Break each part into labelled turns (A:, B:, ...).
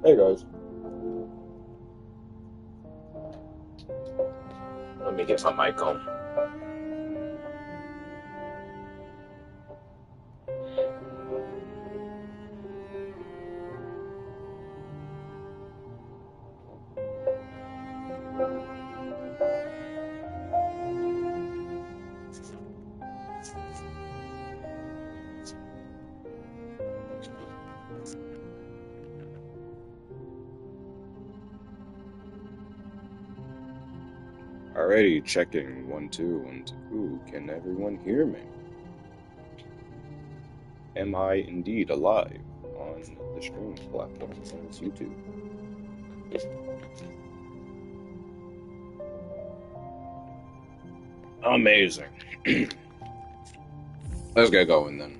A: Hey guys, let me get my mic on. Alrighty, checking 1 2 1 2. Can everyone hear me? Am I indeed alive on the streaming platform on YouTube? Amazing. Let's get going then.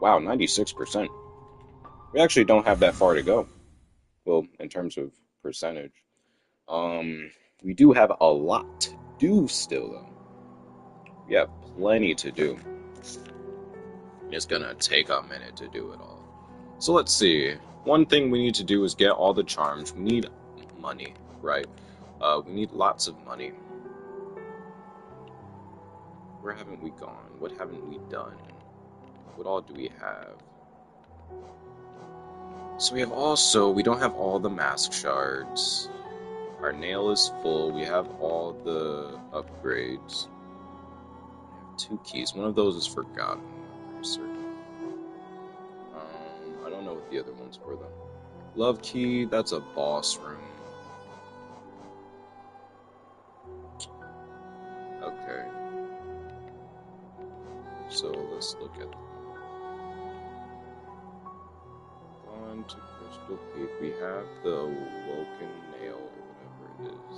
A: Wow, 96%. We actually don't have that far to go. Well, in terms of percentage. We do have a lot to do still though. We have plenty to do. It's gonna take a minute to do it all. So let's see. One thing we need to do is get all the charms. We need money, right? We need lots of money. Where haven't we gone? What haven't we done? What all do we have? So we don't have all the mask shards. Our nail is full. We have all the upgrades. We have 2 keys. One of those is forgotten. I'm certain. I don't know what the other ones were though. Love key, that's a boss room. Okay. So let's look at them. On to Crystal Peak. We have the Woken Nail or whatever it is.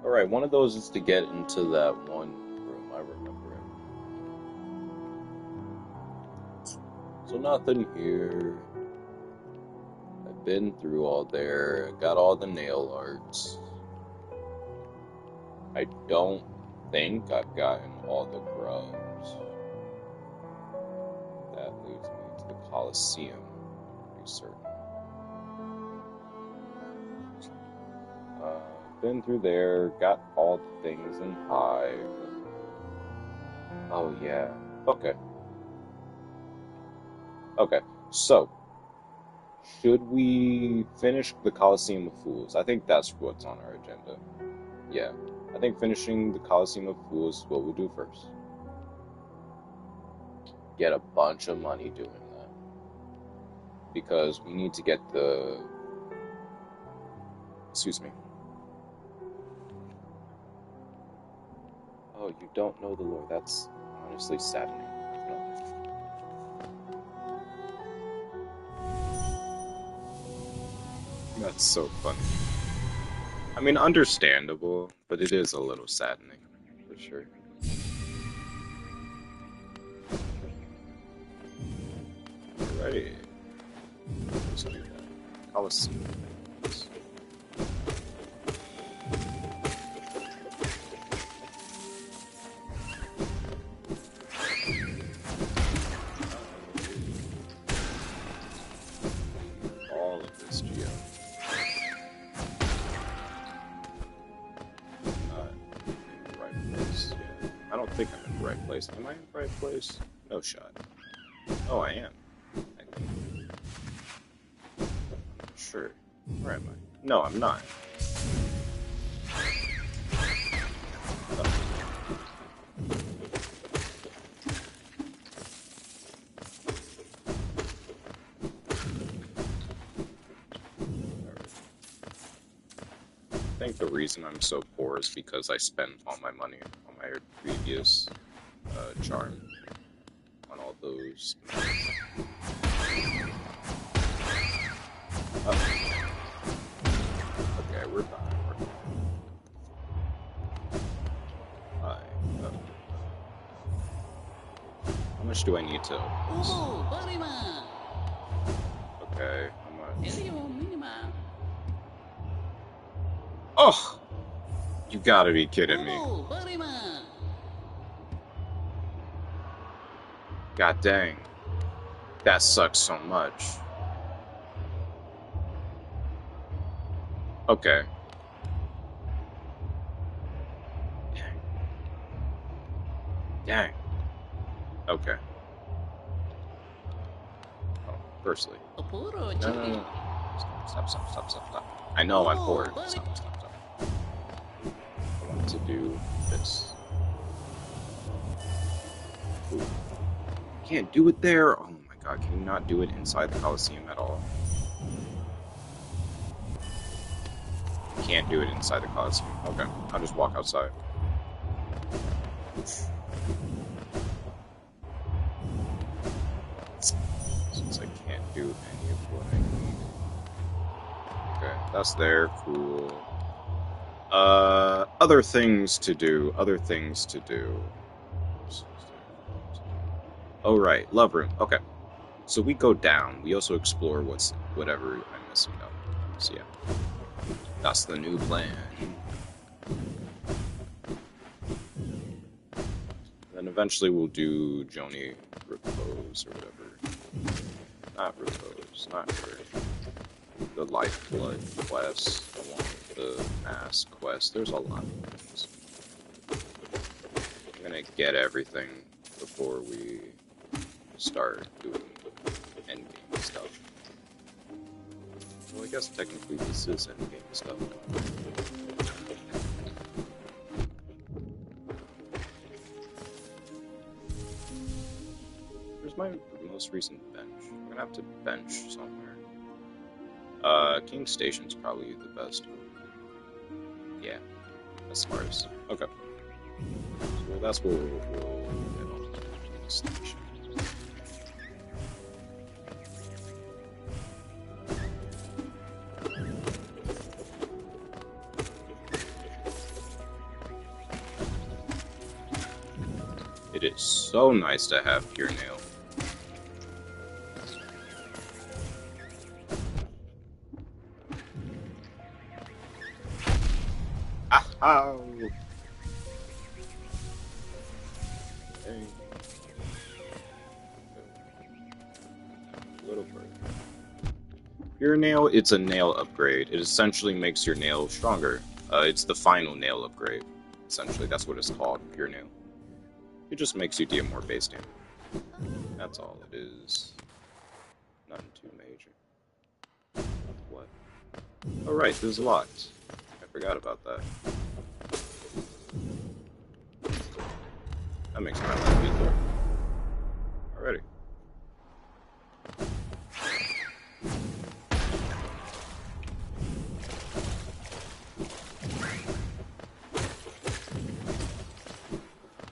A: Alright, one of those is to get into that one room. I remember it. So nothing here. I've been through all there. Got all the nail arts. I don't think I've gotten all the grubs. That leads me to the Colosseum. Pretty certain. Been through there, got all the things in Hive. Oh yeah. Okay. Okay. So, should we finish the Colosseum of Fools? I think that's what's on our agenda. Yeah. I think finishing the Colosseum of Fools is what we'll do first. Get a bunch of money doing that. Because we need to get the... Excuse me. Oh, you don't know the lore. That's honestly saddening. That's so funny. I mean, understandable, but it is a little saddening, for sure. Alright. Let's do that. Colosseum. All of this geo. I don't think I'm in the right place. Am I in the right place? No shot. Oh, I am. I think. Sure. Where am I? No, I'm not. I think the reason I'm so poor is because I spent all my money on my previous charm on all those. Okay, we're fine. How much do I need to open this? Okay, how much? Oh! You gotta be kidding me. God dang. That sucks so much. Okay. Dang. Okay. Oh, firstly. No, no, no. Stop. I know I'm poor. Stop. I want to do this. Ooh. Can't do it there. Oh my god, can you not do it inside the Coliseum at all? Can't do it inside the Coliseum. Okay, I'll just walk outside. Since I can't do any of what I need. Okay, that's there. Cool. Other things to do. Oh, right, love room. Okay. So we go down. We also explore whatever I'm missing up. So yeah. That's the new plan. Then eventually we'll do Joni Repose or whatever. Not Repose, not her. The Lifeblood quest, along with the Mask quest. There's a lot of things. I'm gonna get everything before we start doing endgame stuff. Well, I guess technically this is endgame stuff. Where's my most recent bench? I'm gonna have to bench somewhere. King Station's probably the best. Yeah, that's smartest. Okay. So that's where we'll get on King Station. It is so nice to have Pure Nail. Ow! Dang. A little further. Pure Nail, it's a nail upgrade. It essentially makes your nail stronger. It's the final nail upgrade. Essentially, that's what it's called, Pure Nail. It just makes you deal more base damage. That's all it is. Nothing too major. What? Oh right, this is locked. I forgot about that. That makes my life easier. Alrighty.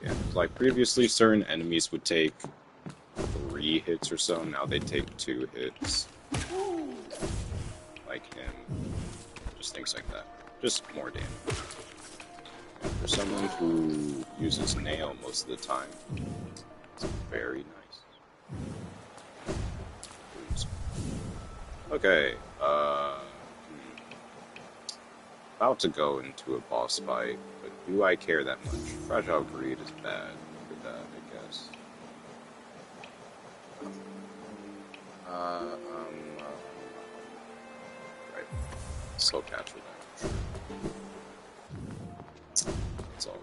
A: Yeah, like previously, certain enemies would take 3 hits or so, now they take 2 hits. Like him. Just things like that. Just more damage. And for someone who uses nail most of the time, it's very nice. Okay, about to go into a boss fight, but do I care that much? Fragile Greed is bad for that, I guess. Right. Slow catch for that. That's all.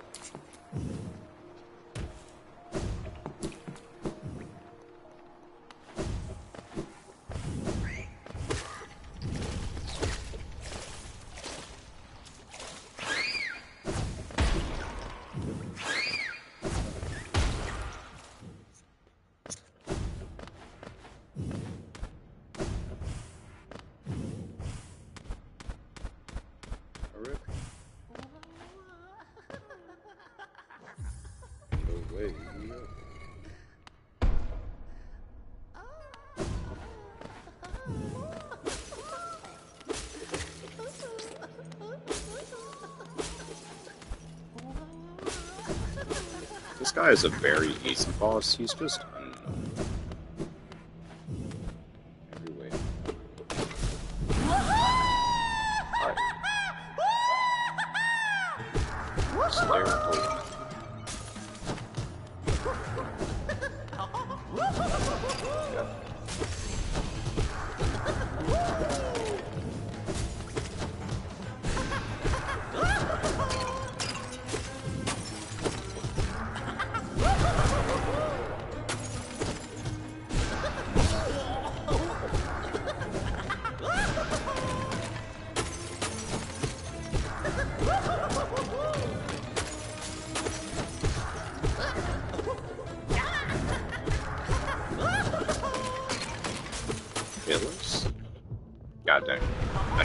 A: This guy is a very easy boss, he's just unknown. Every way. Hi. Stare at the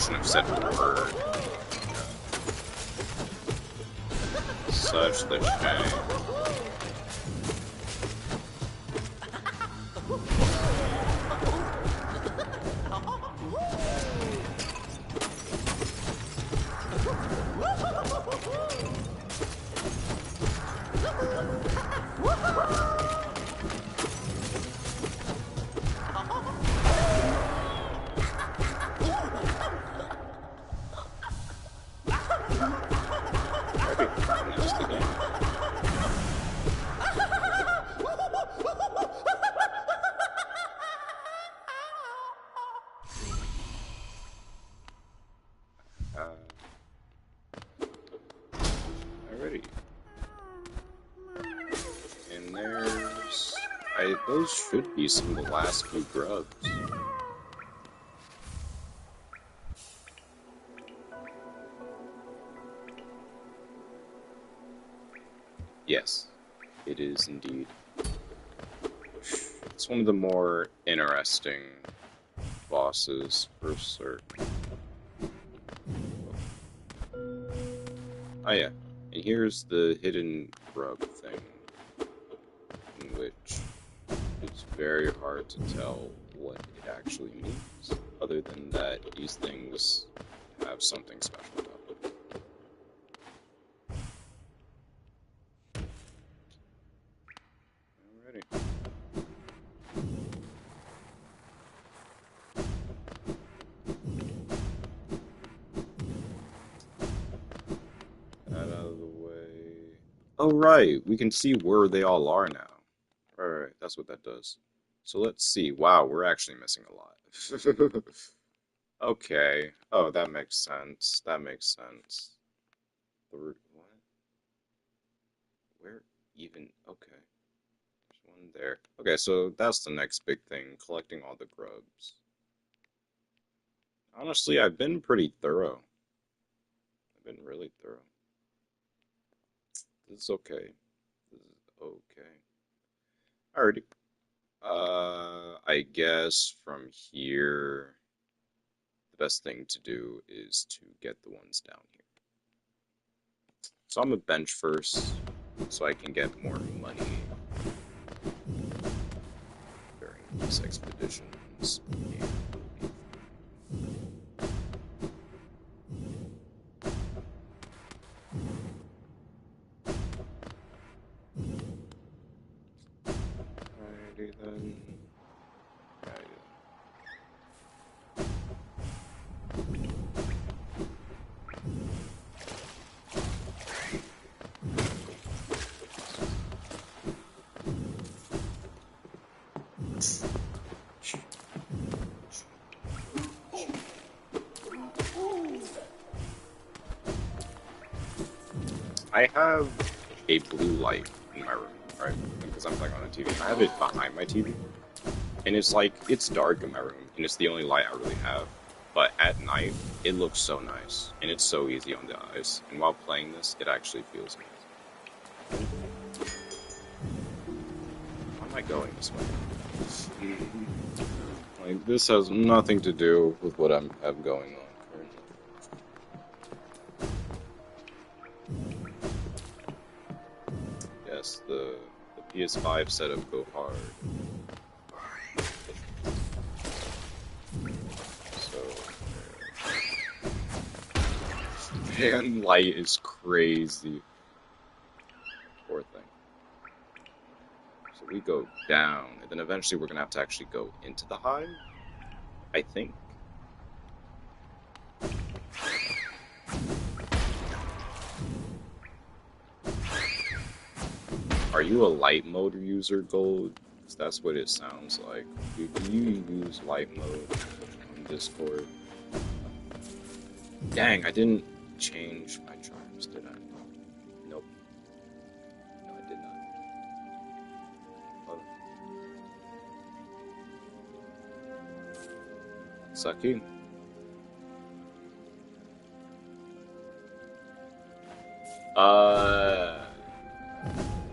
A: shouldn't have said word. Such the shame. Alrighty. And there's... those should be some of the last few grubs. Yes, it is indeed. It's one of the more interesting bosses for certain. Oh yeah, and here's the hidden grub thing, in which it's very hard to tell what it actually means, other than that these things have something special about them. Alrighty. Out of the way. Oh right, we can see where they all are now. Alright, that's what that does. So let's see. Wow, we're actually missing a lot. Okay. Oh, that makes sense. That makes sense. What? Where even? Okay. There's one there. Okay, so that's the next big thing, collecting all the grubs. Honestly, I've been pretty thorough. I've been really thorough. This is okay. This is okay. Alrighty. I guess from here, the best thing to do is to get the ones down here. So I'm gonna bench first, so I can get more money during these expeditions. Alrighty then. I have a blue light in my room, right? Because I'm playing on the TV. I have it behind my TV, and it's like, it's dark in my room, and it's the only light I really have. But at night, it looks so nice, and it's so easy on the eyes. And while playing this, it actually feels amazing. Why am I going this way? Like, this has nothing to do with what I have going on currently. Yes, the PS5 setup go hard. So, fan light is crazy. Poor thing. So we go down, and then eventually we're gonna have to actually go into the hive, I think. Are you a light mode user, Gold? Because that's what it sounds like. Do you use light mode on Discord? Dang, I didn't change my charms, did I? Nope. No, I did not. Oh. Sucky.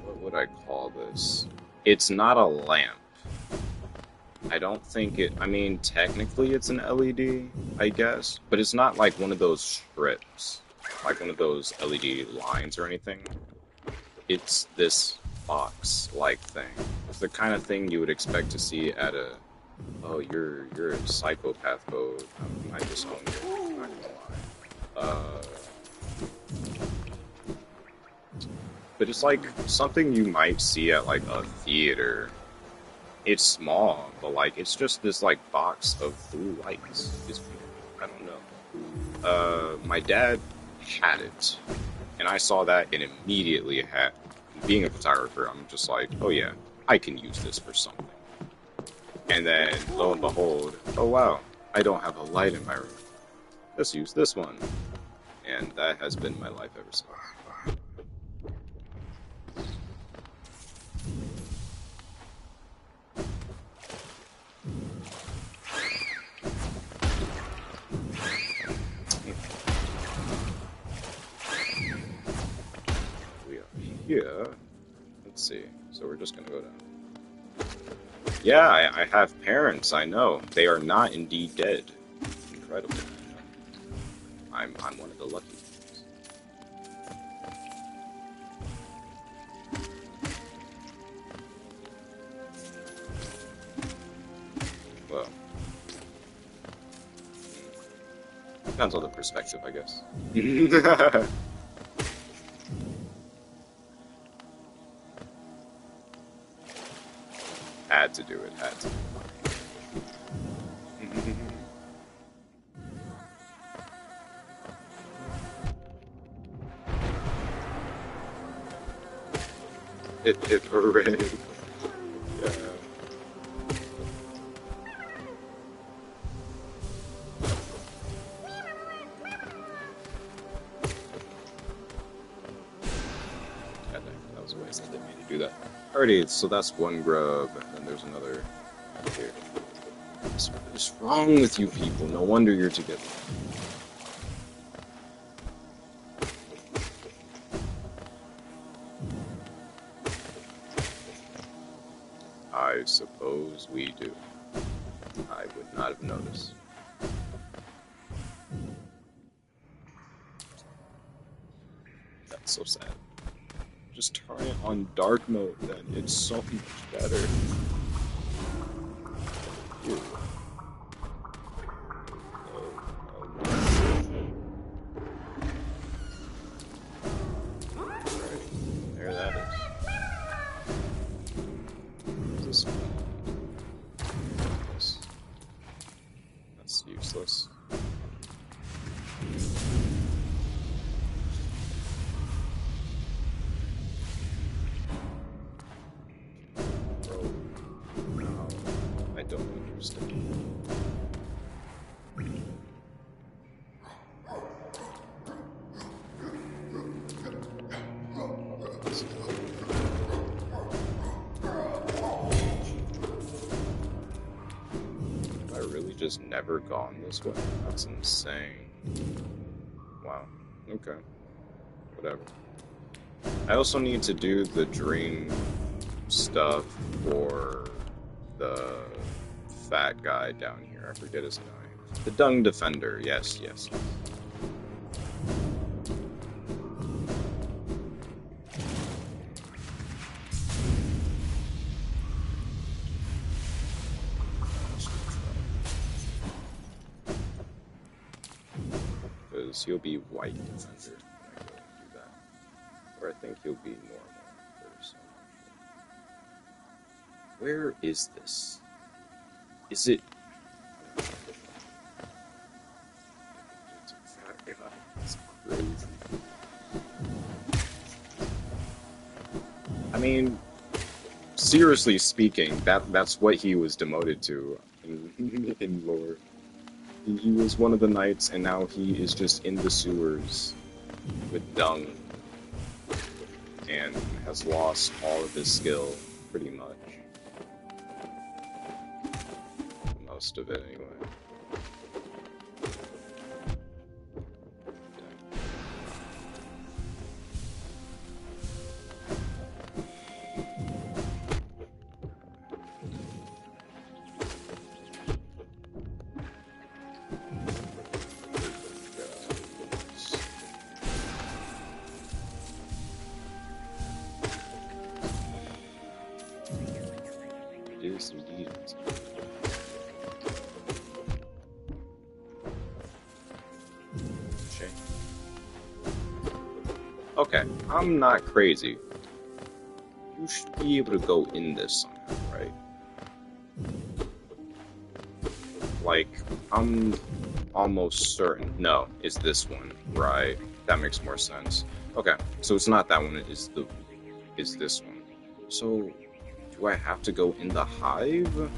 A: What would I call this? It's not a lamp. I don't think it. I mean, technically it's an LED, I guess, but it's not like one of those strips, like one of those LED lines or anything. It's this box-like thing. It's the kind of thing you would expect to see at a. Oh, you're a psychopath mode. I disown you. I'm not gonna lie. But it's like something you might see at like a theater. It's small, but like it's just this like box of blue lights. It's weird. I don't know. My dad had it, and I saw that and immediately had. Being a photographer, I'm just like, oh yeah, I can use this for something. And then lo and behold, oh wow, I don't have a light in my room. Let's use this one, and that has been my life ever since. We are here. Let's see. So we're just gonna go down. Yeah, I have parents. I know they are not indeed dead. Incredible. I'm one of the lucky ones. Well, depends on the perspective, I guess. Had to do it. Had to. It parade. Yeah. God dang, that was a waste. I didn't mean to do that. Alrighty, so that's one grub, and then there's another here. What's wrong with you people? No wonder you're together. I suppose we do. I would not have noticed. That's so sad. Just turn it on dark mode then. It's so much better. Ew. Alright, there that is. What's this one? That's useless. Bro, no, I don't understand. Have I really just never gone this way? That's insane. Wow. Okay. Whatever. I also need to do the dream stuff for the fat guy down here. I forget his name. The Dung Defender. Yes, yes. Because he'll be white defender when I go and do that. Or I think he'll be normal first. Where is this? Is it? It's crazy. I mean, seriously speaking, that's what he was demoted to in lore. He was one of the knights, and now he is just in the sewers with dung, and has lost all of his skill, pretty much. Most of it, anyway. Yes, indeed. Okay, I'm not crazy. You should be able to go in this somehow, right? Like, I'm almost certain. No, it's this one, right? That makes more sense. Okay, so it's not that one. It's this one. So, do I have to go in the hive? I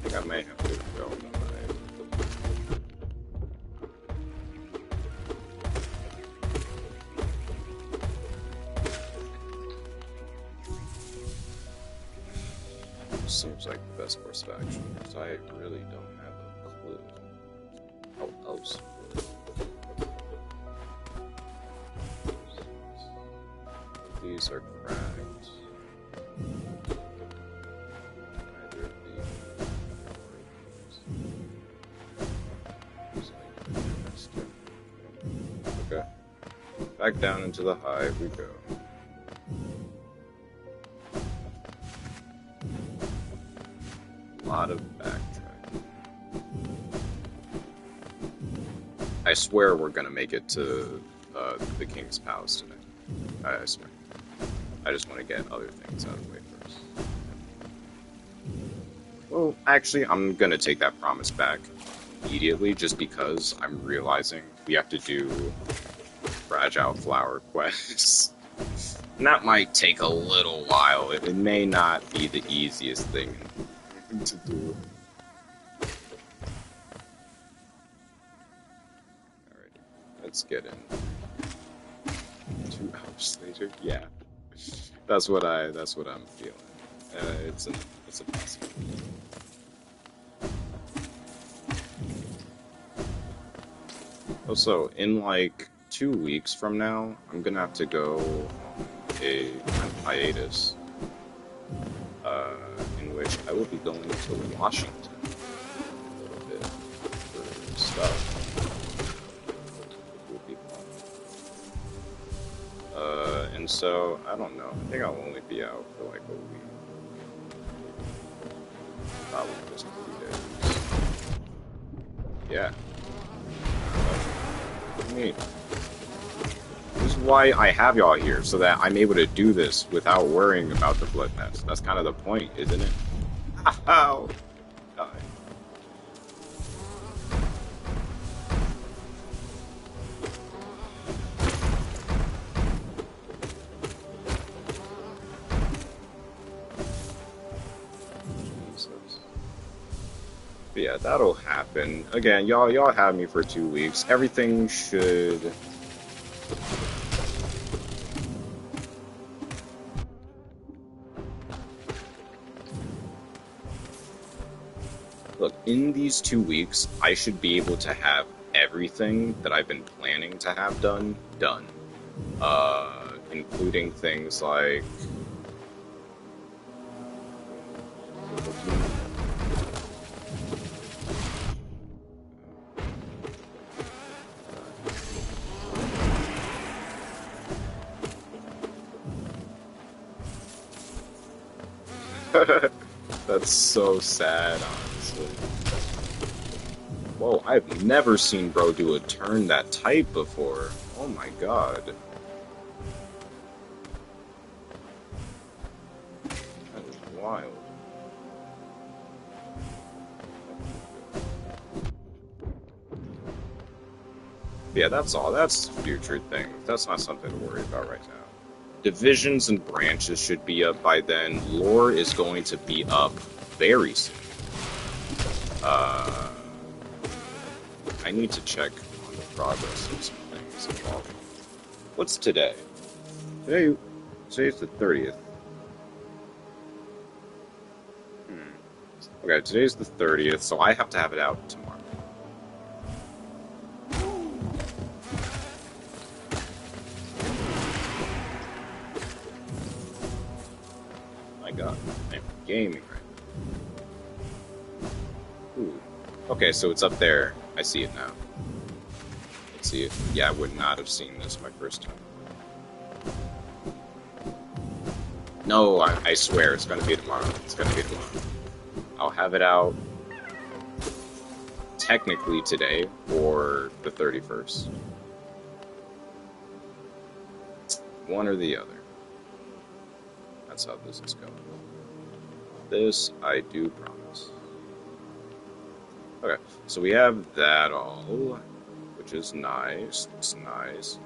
A: think I may have to go in the hive. Seems like the best course of action, because I really don't have a clue how else would. These are cracked. Neither of these. Okay. Back down into the hive we go. Lot of backtracking. I swear we're gonna make it to the King's Palace today. I swear. I just want to get other things out of the way first. Well, actually, I'm gonna take that promise back immediately, just because I'm realizing we have to do Fragile Flower quests. And that might take a little while. It may not be the easiest thing to do. Alright, let's get in. 2 hours later, yeah. That's what I'm feeling. It's a possibility. Also, in like 2 weeks from now, I'm gonna have to go on a hiatus. In which I will be going to Washington a little bit for stuff. It will be fun. And so, I don't know. I think I'll only be out for like a week. Probably just 3 days. Yeah. What do you mean? This is why I have y'all here, so that I'm able to do this without worrying about the blood nets. That's kind of the point, isn't it? Ow! Die. Jesus. But yeah, that'll happen. Again, y'all have me for 2 weeks. Everything should. Look, in these 2 weeks, I should be able to have everything that I've been planning to have done. Including things like... That's so sad, honestly. Whoa, I've never seen bro do a turn that tight before. Oh my god. That is wild. Yeah, that's all. That's future things. That's not something to worry about right now. Divisions and branches should be up by then. Lore is going to be up very soon. I need to check on the progress of some things involved. What's today? Today's the 30th. Okay, today's the 30th, so I have to have it out tomorrow. My god, I'm gaming right now. Ooh. Okay, so it's up there. I see it now. Let's see it. Yeah, I would not have seen this my first time. No, I swear it's gonna be tomorrow. It's gonna be tomorrow. I'll have it out technically today or the 31st. One or the other. That's how this is going. This I do promise. Okay, so we have that all, which is nice. It's nice.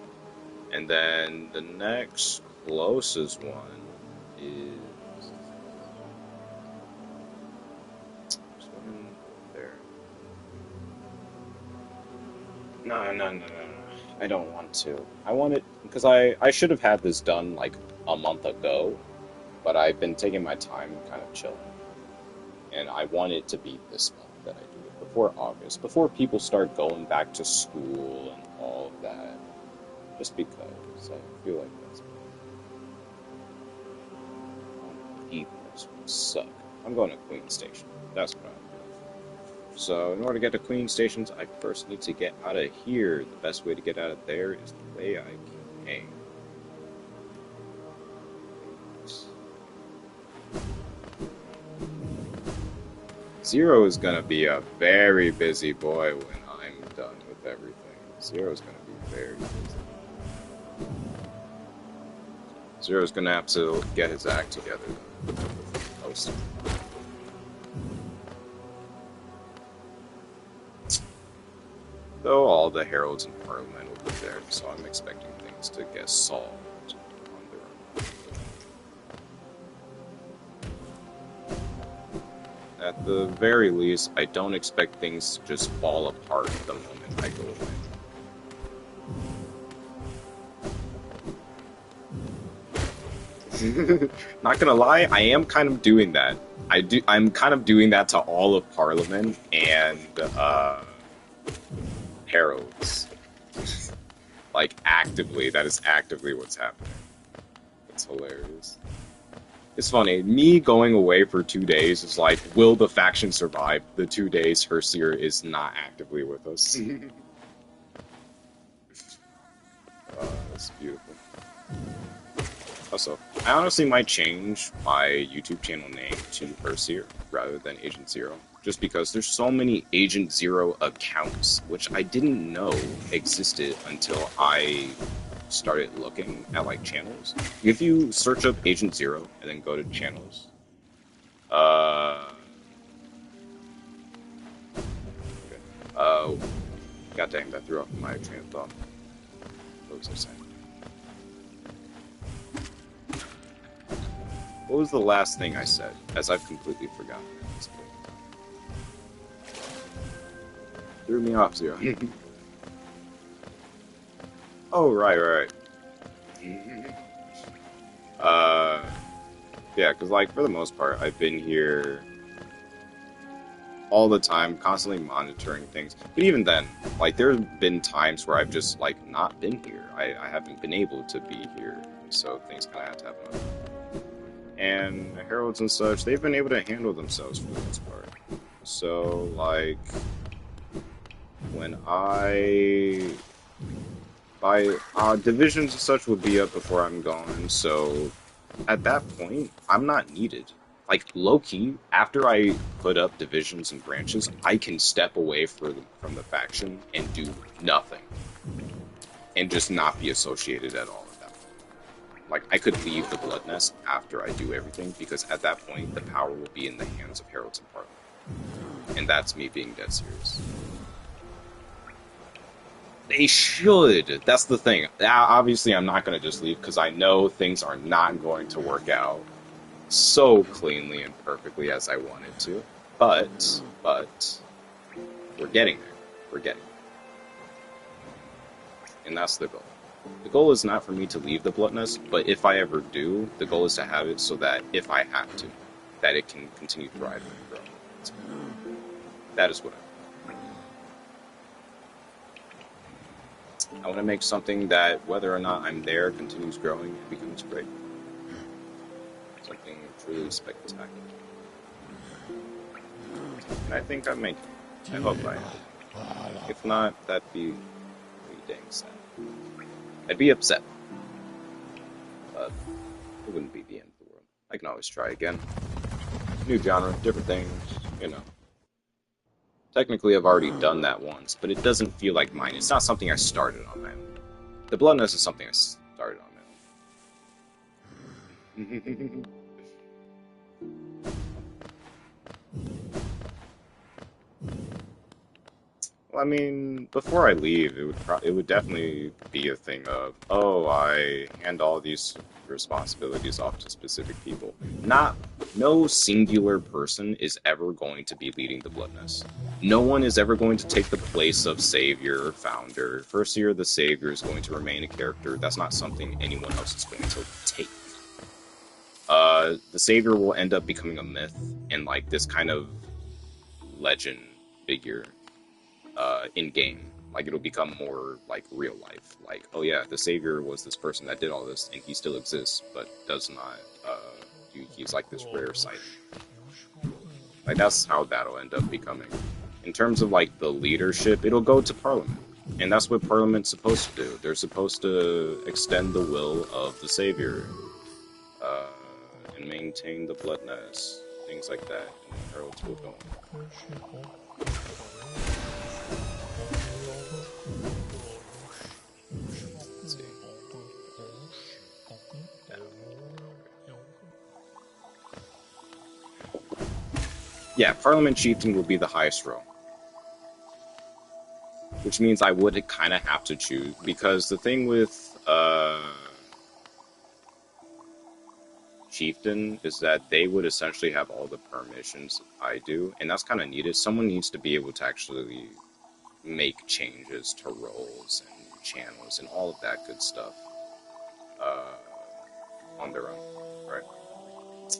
A: And then the next closest one is this one there. No. I don't want to. I want it because I should have had this done like a month ago, but I've been taking my time kind of chilling. And I want it to be this month that I do it, before August, before people start going back to school and all of that. Just because I feel like that's evenings would suck. I'm going to Queen Station. That's what I'm doing. So in order to get to Queen Stations, I first need to get out of here. The best way to get out of there is the way I came. Zero is gonna be a very busy boy when I'm done with everything. Zero's gonna be very busy. Zero's gonna have to get his act together. Most. Though all the heralds in Parliament will be there, so I'm expecting things to get solved on their own. At the very least, I don't expect things to just fall apart the moment I go away. Not gonna lie, I am kind of doing that. I'm kind of doing that to all of Parliament and heralds. Like actively, that is actively what's happening. It's hilarious. It's funny, me going away for 2 days is like, will the faction survive the 2 days Herseer is not actively with us? That's beautiful. Also, I honestly might change my YouTube channel name to Herseer rather than Agent Zero, just because there's so many Agent Zero accounts, which I didn't know existed until I started looking at like channels. If you search up Agent Zero and then go to channels, god dang, that threw off my train of thought. What was I saying? What was the last thing I said? As I've completely forgotten at this point. Threw me off, Zero. Oh, right. Yeah, because, like, for the most part, I've been here all the time, constantly monitoring things. But even then, like, there's been times where I've just, like, not been here. I haven't been able to be here, so things kind of have to happen. And the heralds and such, they've been able to handle themselves for the most part. So, like, when divisions and such would be up before I'm gone, so at that point, I'm not needed. Like, low-key, after I put up divisions and branches, I can step away from the faction and do nothing. And just not be associated at all at that point. Like, I could leave the Blood Nest after I do everything, because at that point, the power will be in the hands of heralds and Parliament. And that's me being dead serious. They should. That's the thing. Obviously, I'm not going to just leave because I know things are not going to work out so cleanly and perfectly as I wanted to. But we're getting there. We're getting there. And that's the goal. The goal is not for me to leave the Blood Nest, but if I ever do, the goal is to have it so that if I have to, that it can continue thriving and growing. That is what I want to make something that, whether or not I'm there, continues growing and becomes great. Something truly spectacular. And I think I'm making it. I hope I am. If not, that'd be pretty dang sad. I'd be upset. But it wouldn't be the end of the world. I can always try again. New genre, different things. you know. Technically, I've already done that once, but it doesn't feel like mine. It's not something I started on my own. The Bloodness is something I started on my own. Well, I mean, before I leave, it would definitely be a thing of, oh, I hand all these responsibilities off to specific people. No singular person is ever going to be leading the Bloodness. No one is ever going to take the place of Savior or Founder. First year, the Savior is going to remain a character. That's not something anyone else is going to take. The Savior will end up becoming a myth and like this kind of legend figure in game. Like it'll become more like real life. Like, oh yeah, the Savior was this person that did all this, and he still exists, but does not. He's like this rare sighting. Like that's how that'll end up becoming. In terms of like the leadership, it'll go to Parliament, and that's what Parliament's supposed to do. They're supposed to extend the will of the Savior, and maintain the Bloodness, things like that. And the heralds will go. Yeah, Parliament Chieftain will be the highest row. Which means I would kind of have to choose, because the thing with Chieftain is that they would essentially have all the permissions I do, and that's kind of needed. Someone needs to be able to actually make changes to roles and channels and all of that good stuff on their own, right?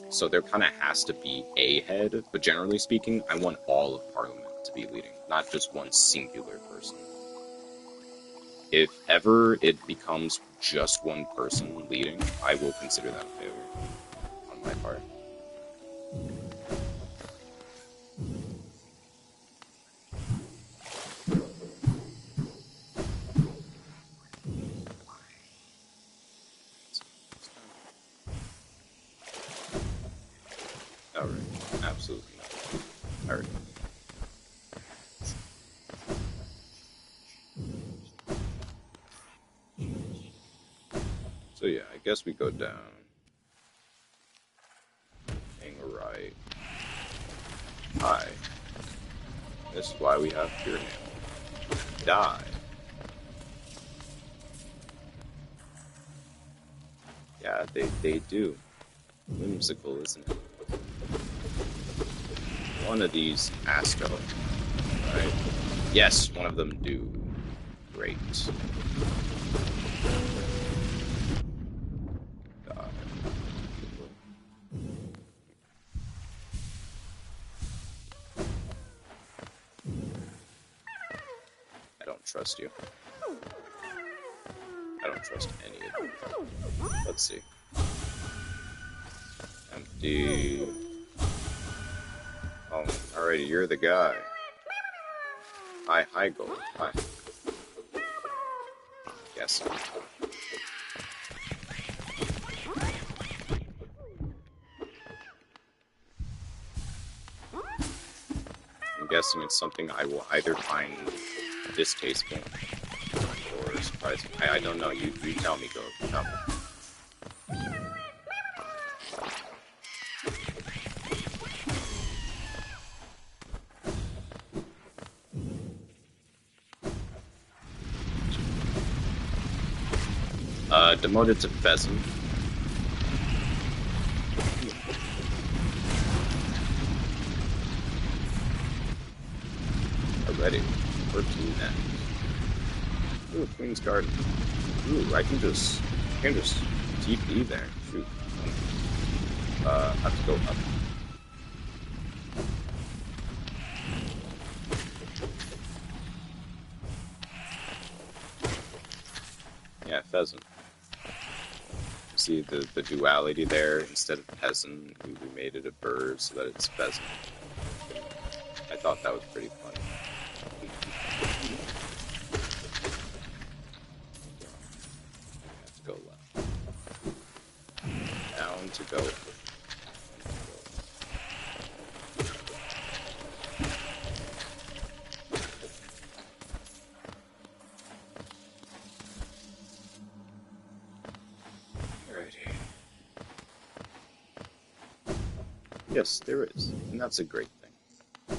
A: So there kind of has to be a head, but generally speaking, I want all of Parliament to be leading, not just one singular person. If ever it becomes just one person leading, I will consider that a failure on my part. Alright, absolutely not. Alright. So yeah, I guess we go down. Hang right. Hi. This is why we have Pure Hammer. Die. Yeah, they do. Whimsical, isn't it? One of these Asco, right? Yes, one of them do. Great. God. I don't trust you. I don't trust any of you. Let's see. Empty. Oh, alrighty, you're the guy. Hi, Gold. Hi. Yes. I'm guessing it's something I will either find distasteful or surprising. I don't know. You tell me, Gold. Tell me. Demoted to Pheasant. Already. We're to that. Ooh, Queen's Garden. Ooh, I can just TP there. Shoot. I have to go up. Yeah, Pheasant. See the duality there. Instead of peasant, we made it a bird so that it's pheasant. I thought that was pretty funny. Have to go left. Down to go. Yes, there is, and that's a great thing.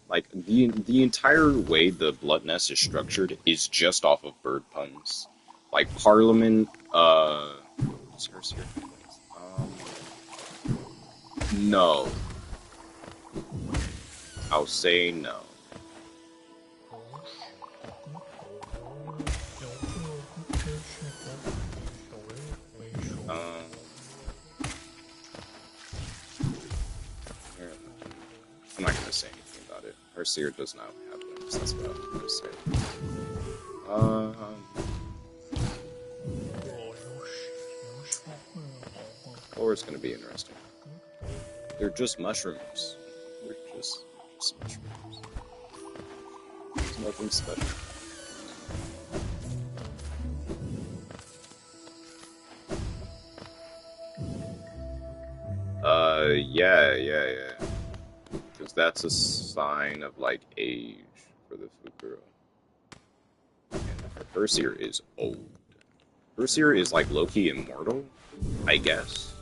A: Like the entire way the Blood Nest is structured is just off of bird puns. Like Parliament, what's here? No, I'll say no. Um, I'm not gonna say anything about it. Her seer does not have wings. That's what I was gonna say. Um, or it's gonna be interesting. They're just mushrooms. They're just mushrooms. There's nothing special. Yeah. Because that's a sign of, like, age for the Fukuro. And Herseer is old. Herseer is, like, low-key immortal, I guess.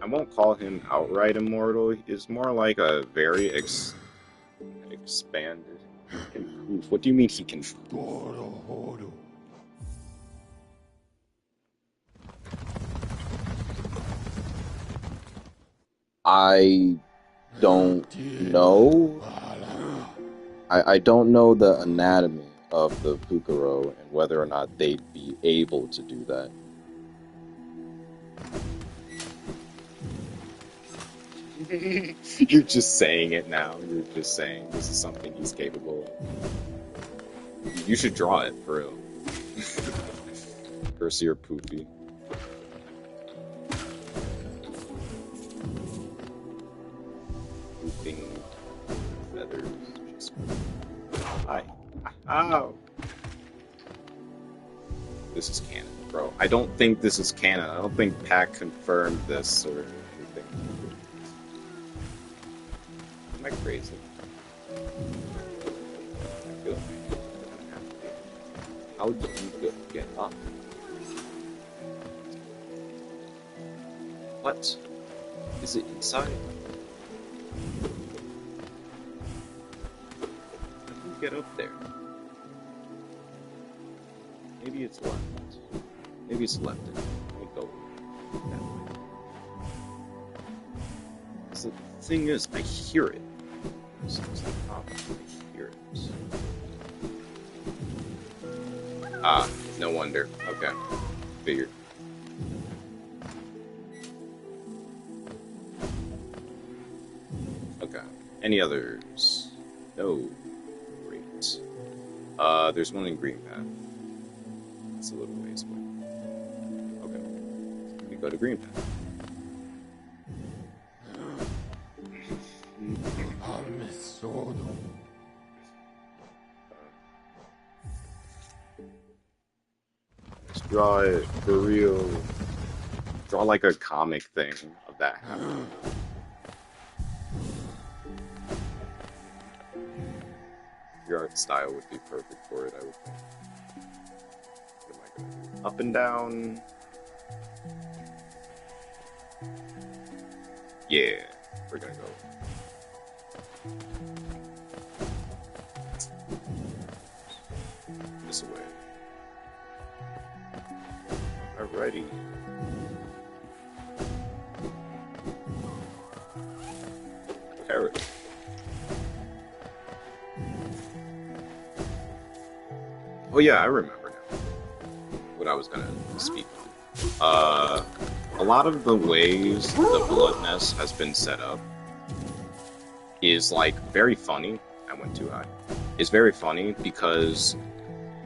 A: I won't call him outright immortal. He's more like a very expanded. What do you mean he can? I don't know. I don't know the anatomy of the Fukuro and whether or not they'd be able to do that. You're just saying it now. You're just saying this is something he's capable of. You should draw it, for real. Percy or Poopy. Pooping feathers. Just... Hi. Ow! This is canon, bro. I don't think this is canon. I don't think Pack confirmed this or anything. Am I crazy? I feel like I'm happy. How do you get up? What? Is it inside? How do you get up there? Maybe it's left. Maybe it's left. Let me go that way. So the thing is, I hear it. So it's the problem. I hear it. Ah, no wonder. Okay. Figured. Okay. Any others? No. Great. There's one in Green Path. It's a little ways away. Okay. We go to Green Path. Let's draw it for real. Draw like a comic thing of that. Your art style would be perfect for it, I would think. What am I gonna do? Up and down. Yeah, we're gonna go. This way. Alrighty. Parrot. Oh yeah, I remember now what I was gonna speak on. A lot of the ways the Blood Nest has been set up is like very funny. I went too high. It's very funny because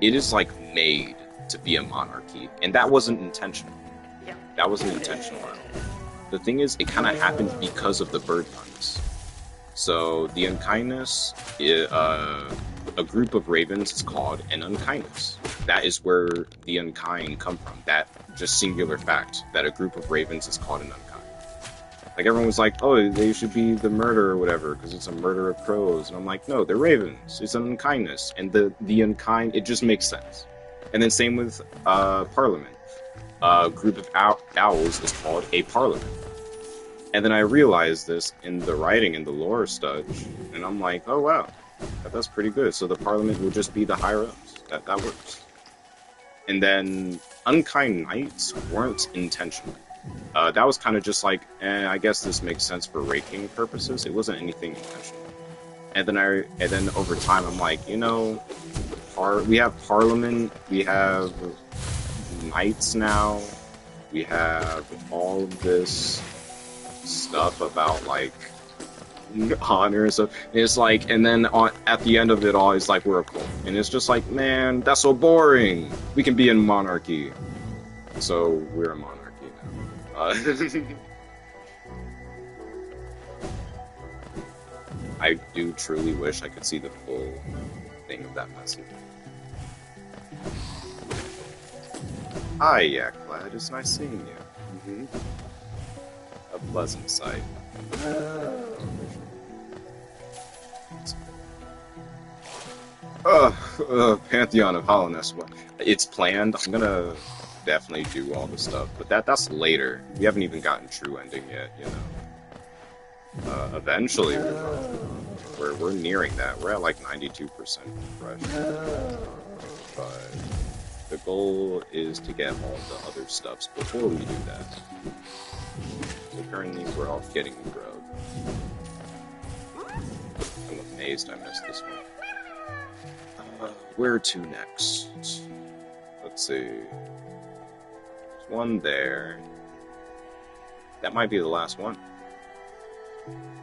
A: it is like made to be a monarchy, and that wasn't intentional. That wasn't intentional at all. The thing is, it kind of happened because of the bird puns. So the unkindness, a group of ravens is called an unkindness. That is where the unkind come from. That just singular fact that a group of ravens is called an unkind. Like everyone was like, oh, they should be the murder or whatever because it's a murder of crows, and I'm like, no, they're ravens. It's an unkindness, and the unkind. It just makes sense. And then same with Parliament. A group of owls is called a Parliament. And then I realized this in the writing and the lore stuff, and I'm like, oh wow, that's pretty good. So the Parliament will just be the higher ups. That works. And then Unkind Knights weren't intentional. That was kind of just like, I guess this makes sense for raking purposes. It wasn't anything intentional. And then over time, I'm like, we have Parliament, we have Knights now, we have all of this stuff about like honor and stuff. And it's like, and then at the end of it all, it's like we're a cult, and it's just like, man, that's so boring. We can be in monarchy, so we're a monarchy now. I do truly wish I could see the full thing of that message. Hi, Yakblad. It's nice seeing you. A pleasant sight. Pantheon of Hollowness. It's planned. I'm gonna definitely do all the stuff, but that's later. We haven't even gotten true ending yet, Eventually, we're nearing that. We're at like 92% fresh, but the goal is to get all the other stuffs before we do that. So currently, we're all getting grub. I'm amazed I missed this one. Where to next? Let's see. There's one there. That might be the last one.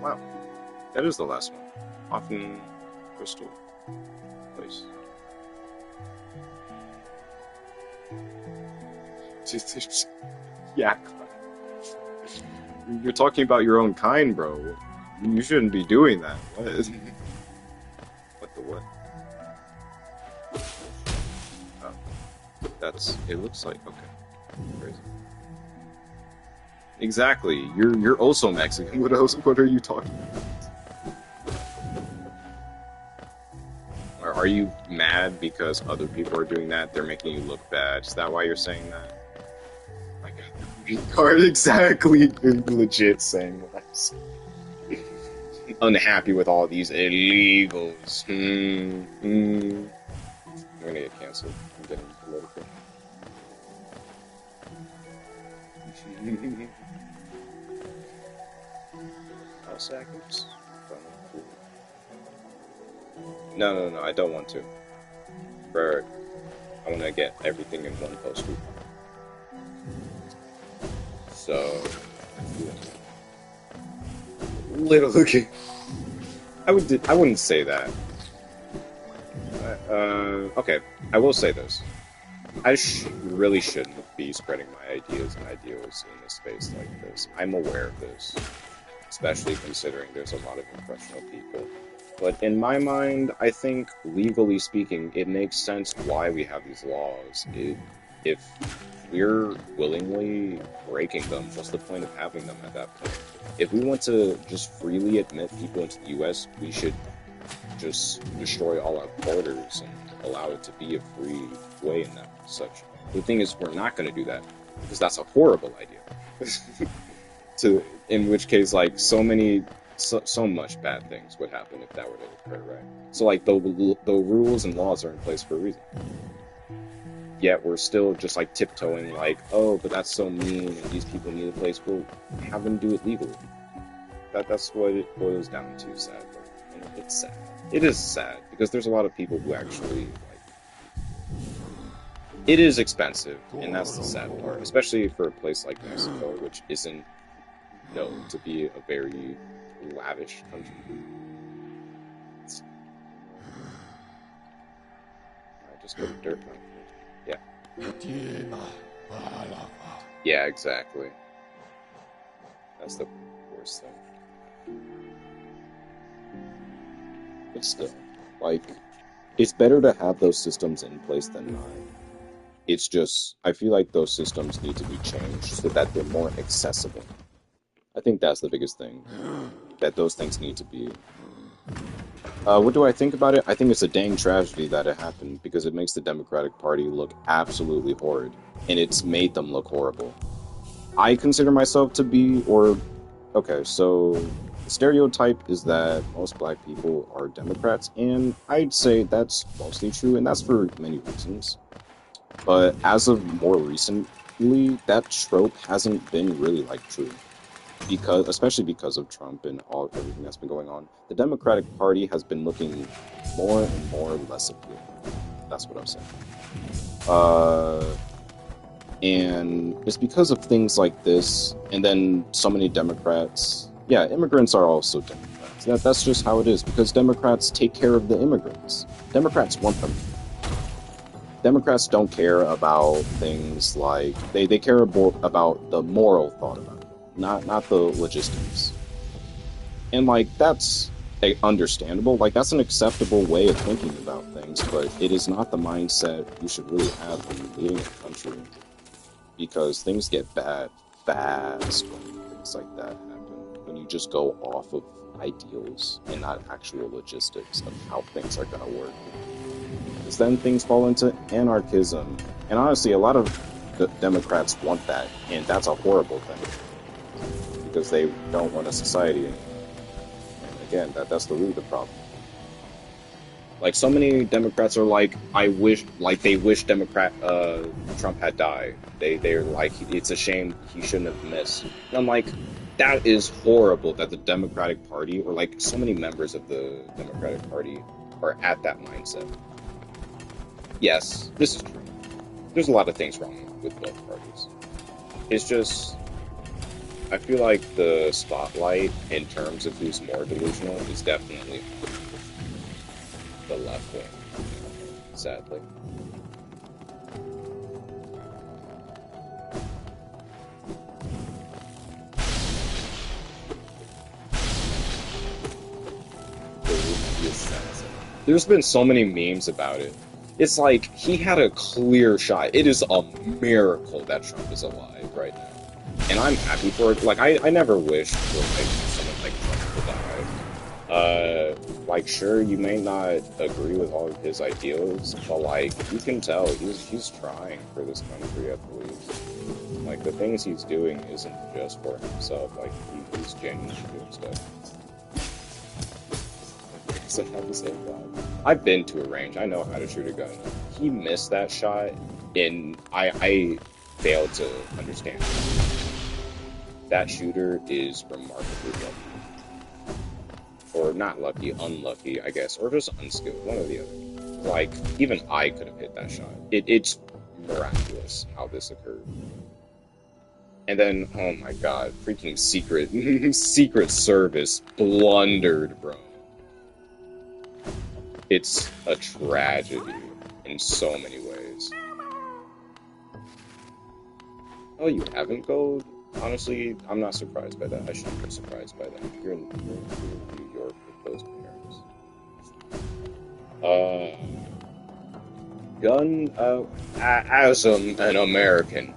A: Wow. That is the last one. Off in Crystal Place. Yeah. You're talking about your own kind, bro. You shouldn't be doing that. What is... What the what? It looks like, okay. Crazy. Exactly. You're also Mexican. What are you talking about? Are you mad because other people are doing that? They're making you look bad. Is that why you're saying that? I got the green card. Exactly. You're legit saying what I'm saying. Unhappy with all these illegals. I'm gonna get canceled. I'm getting political. Seconds. No, I don't want to. I want to get everything in one post group. So, little okay. I wouldn't say that. Okay, I will say this. I really shouldn't be spreading my ideas and ideals in a space like this. I'm aware of this, especially considering there's a lot of impressionable people. But in my mind, I think, legally speaking, it makes sense why we have these laws. If we're willingly breaking them, what's the point of having them at that point? If we want to just freely admit people into the US, we should just destroy all our borders and allow it to be a free way in that such. The thing is, we're not going to do that, because that's a horrible idea. In which case, like, so much bad things would happen if that were to occur, right? So, like, the rules and laws are in place for a reason. Yet we're still just, like, tiptoeing, like, oh, but that's so mean, and these people need a place. Well, have them do it legally. That's what it boils down to, sadly. And it's sad. It is sad, because there's a lot of people who actually, like... It is expensive, and that's the sad part. Especially for a place like Mexico, which isn't known to be a very lavish country. I just go to dirt now. Yeah. Yeah, exactly. That's the worst thing. But still, like, it's better to have those systems in place than not. It's just, I feel like those systems need to be changed so that they're more accessible. I think that's the biggest thing. That those things need to be What do I think about it? I think it's a dang tragedy that it happened because it makes the Democratic Party look absolutely horrid, and it's made them look horrible. I consider myself to be, or okay, so the stereotype is that most black people are Democrats, and I'd say that's mostly true, and that's for many reasons. But as of more recently, that trope hasn't been really like true because, especially because of Trump and all everything that's been going on. The Democratic Party has been looking more and more less appealing. That's what I'm saying. Uh, and it's because of things like this, and then so many Democrats. Yeah, immigrants are also Democrats. That's just how it is because Democrats take care of the immigrants. Democrats want them. Democrats don't care about things like they care about the moral thought about it, not the logistics. And like that's understandable. Like that's an acceptable way of thinking about things, but it is not the mindset you should really have when you're leading a country because things get bad fast when things like that happen. When you just go off of ideals and not actual logistics of how things are gonna work. Because then things fall into anarchism. And honestly, a lot of the Democrats want that, and that's a horrible thing. Because they don't want a society. And again, that's the root of the problem. Like so many Democrats are like, they wish Trump had died. They're like, it's a shame he shouldn't have missed. And I'm like, that is horrible that the Democratic Party, or like so many members of the Democratic Party, are at that mindset. Yes, this is true. There's a lot of things wrong with both parties. It's just, I feel like the spotlight in terms of who's more delusional is definitely the left wing, sadly. There's been so many memes about it. It's like he had a clear shot. It is a miracle that Trump is alive right now. And I'm happy for it. Like I never wished for like someone like Trump to die. Like sure you may not agree with all of his ideals, but like you can tell he's trying for this country at least. Like the things he's doing isn't just for himself. Like he's genuinely doing stuff. So have the same vibe. I've been to a range. I know how to shoot a gun. He missed that shot, and I failed to understand. That shooter is remarkably lucky. Or not lucky, unlucky, I guess. Or just unskilled, one or the other. Like, even I could have hit that shot. It's miraculous how this occurred. And then, oh my god, freaking Secret Service blundered, bro. It's a tragedy in so many ways. Oh, you haven't gold? Honestly, I'm not surprised by that. I shouldn't be surprised by that. You're in New York with those parents. Gun, as an American,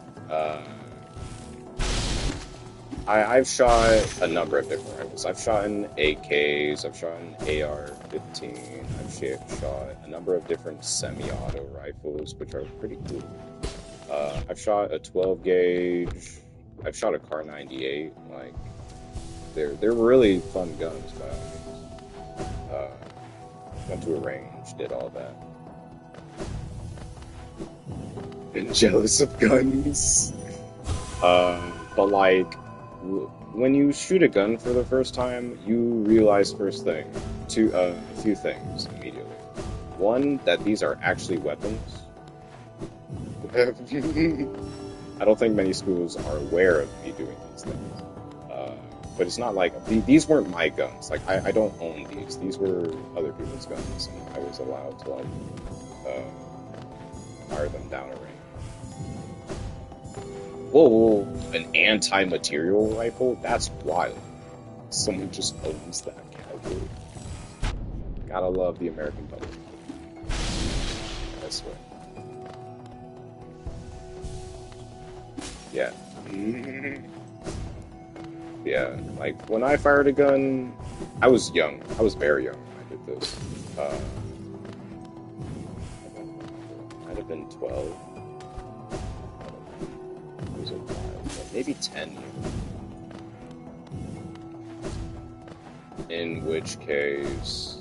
A: I've shot a number of different rifles. I've shot an AKs, I've shot an AR-15, I've shot a number of different semi-auto rifles, which are pretty cool. I've shot a 12 gauge, I've shot a Kar 98, like, they're really fun guns, by all means. Went to a range, did all that. Been jealous of guns. But like, when you shoot a gun for the first time, you realize a few things immediately. One, that these are actually weapons. I don't think many schools are aware of me doing these things. But it's not like, these weren't my guns. Like, I don't own these. These were other people's guns, and I was allowed to, like, fire them down a range. Whoa, an anti-material rifle? That's wild. Someone just owns that casually. Gotta love the American public. I swear. Yeah. Yeah, like, when I fired a gun, I was young. I was very young when I did with this. Might have been 12. It was a while, maybe 10 years. In which case,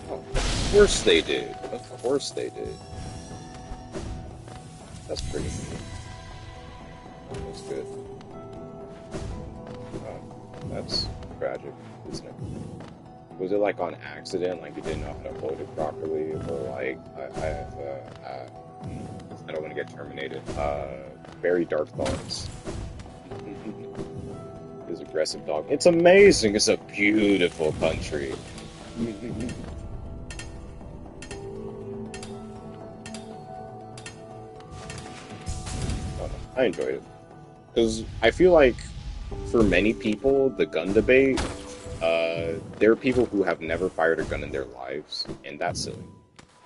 A: oh, of course they did. Of course they did. That's pretty good. That's good. That's tragic, isn't it? Was it like on accident, like you didn't know how to hold it properly, or like I don't want to get terminated. Very dark thoughts. This aggressive dog. It's amazing. It's a beautiful country. I enjoyed it because I feel like for many people, the gun debate, there are people who have never fired a gun in their lives, and that's silly.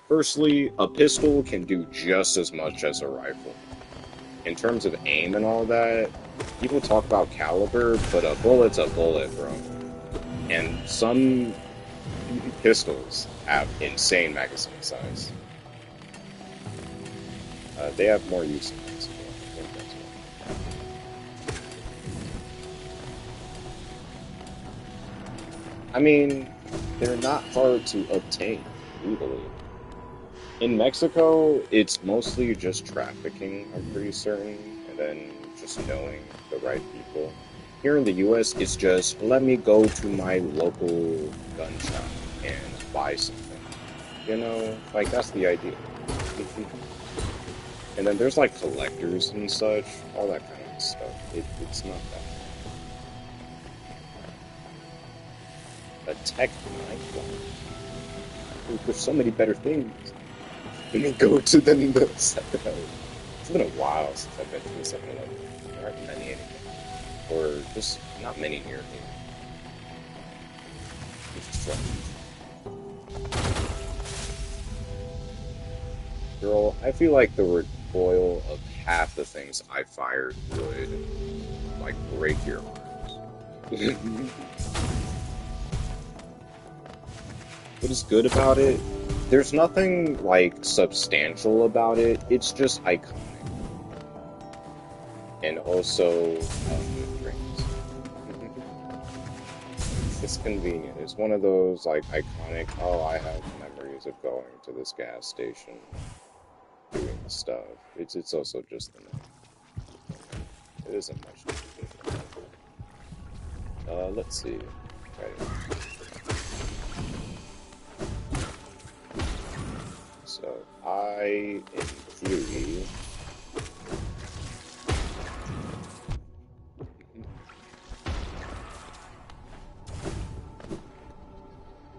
A: Firstly, a pistol can do just as much as a rifle. In terms of aim and all that, people talk about caliber, but a bullet's a bullet, bro. And some pistols have insane magazine size. They have more use. I mean, they're not hard to obtain legally. In Mexico, it's mostly just trafficking, I'm pretty certain, and then just knowing the right people. Here in the US, it's just, let me go to my local gun shop and buy something. You know, like, that's the idea. And then there's, like, collectors and such, all that kind of stuff. It's not that. A Tech 9 one. There's so many better things. Let me go to the 7-Eleven. It's been a while since I've been to the 7-Eleven. There aren't many anymore. Or just not many near me. Girl, I feel like the recoil of half the things I fired would, like, break your arms. What is good about it? There's nothing, like, substantial about it. It's just iconic. And also, drinks. It's convenient. It's one of those, like, iconic, oh, I have memories of going to this gas station, doing stuff. It's also just the name. It isn't much different. Let's see. Right. So, in theory...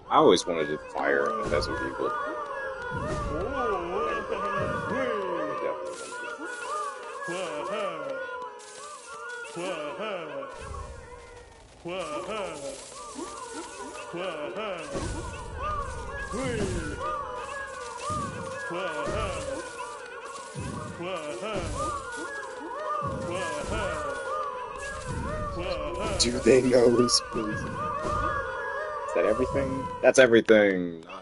A: I always wanted to fire in the Desert Eagle. Do they know please? Is that everything? That's everything! Nice.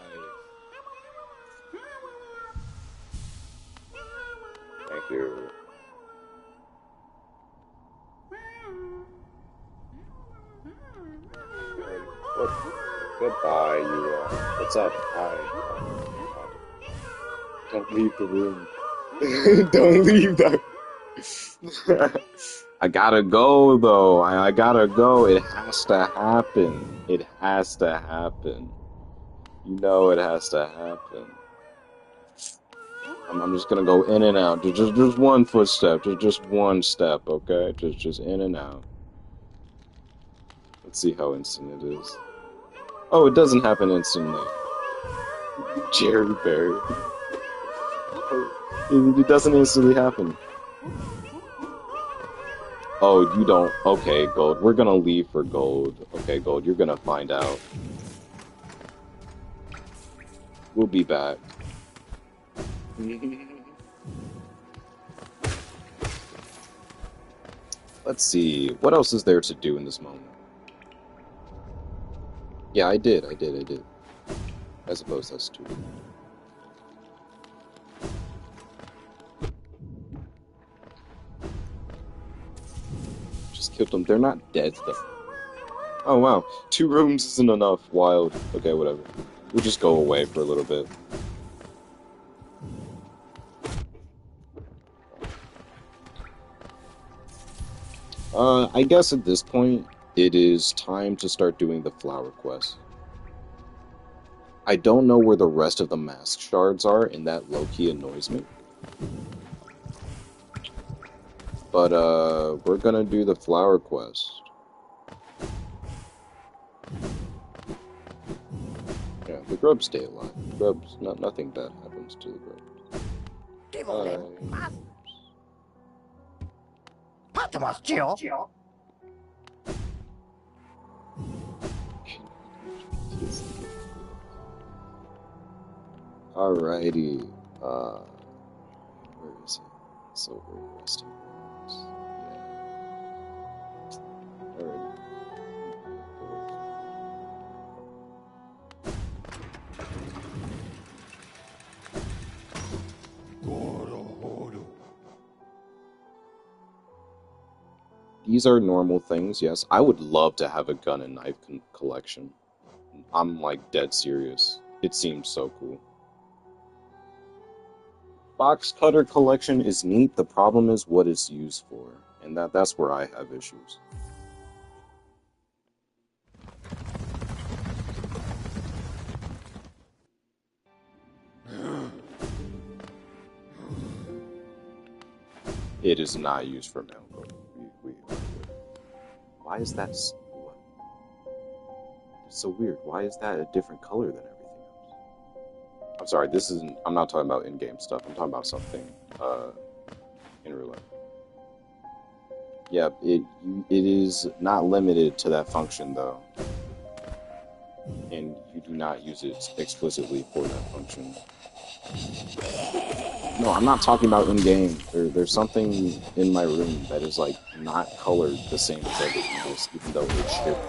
A: Thank you. Goodbye, you what's up? Hi. Don't leave the room. Don't leave that. I gotta go, though. I gotta go. It has to happen. It has to happen. You know it has to happen. I'm just gonna go in and out. Just one footstep. Just one step, okay? Just in and out. Let's see how instant it is. Oh, it doesn't happen instantly. Jerry Berry. It doesn't instantly happen. Oh, you don't. Okay, Gold. We're gonna leave for Gold. Okay, Gold, you're gonna find out. We'll be back. Let's see. What else is there to do in this moment? Yeah, I did. I suppose that's too. Just killed them. They're not dead though. Oh wow, 2 rooms isn't enough. Wild. Okay, whatever. We'll just go away for a little bit. I guess at this point, it is time to start doing the flower quest. I don't know where the rest of the mask shards are, and that low-key annoys me. But, we're gonna do the flower quest. Yeah, the grubs stay alive. Grubs, nothing bad happens to the grubs. Hi. Alrighty. Where is it? Silver resting rooms. Yeah. Alrighty. These are normal things, yes. I would love to have a gun and knife collection. I'm like dead serious. It seems so cool. Box cutter collection is neat. The problem is what it's used for, and that's where I have issues. It is not used for mail. Why is that? What? It's so weird. Why is that a different color than everything else? I'm sorry. This isn't. I'm not talking about in-game stuff. I'm talking about something in real life. Yeah, it is not limited to that function though, and you do not use it explicitly for that function. No, I'm not talking about in-game. There's something in my room that is like not colored the same as everything else, even though it should be.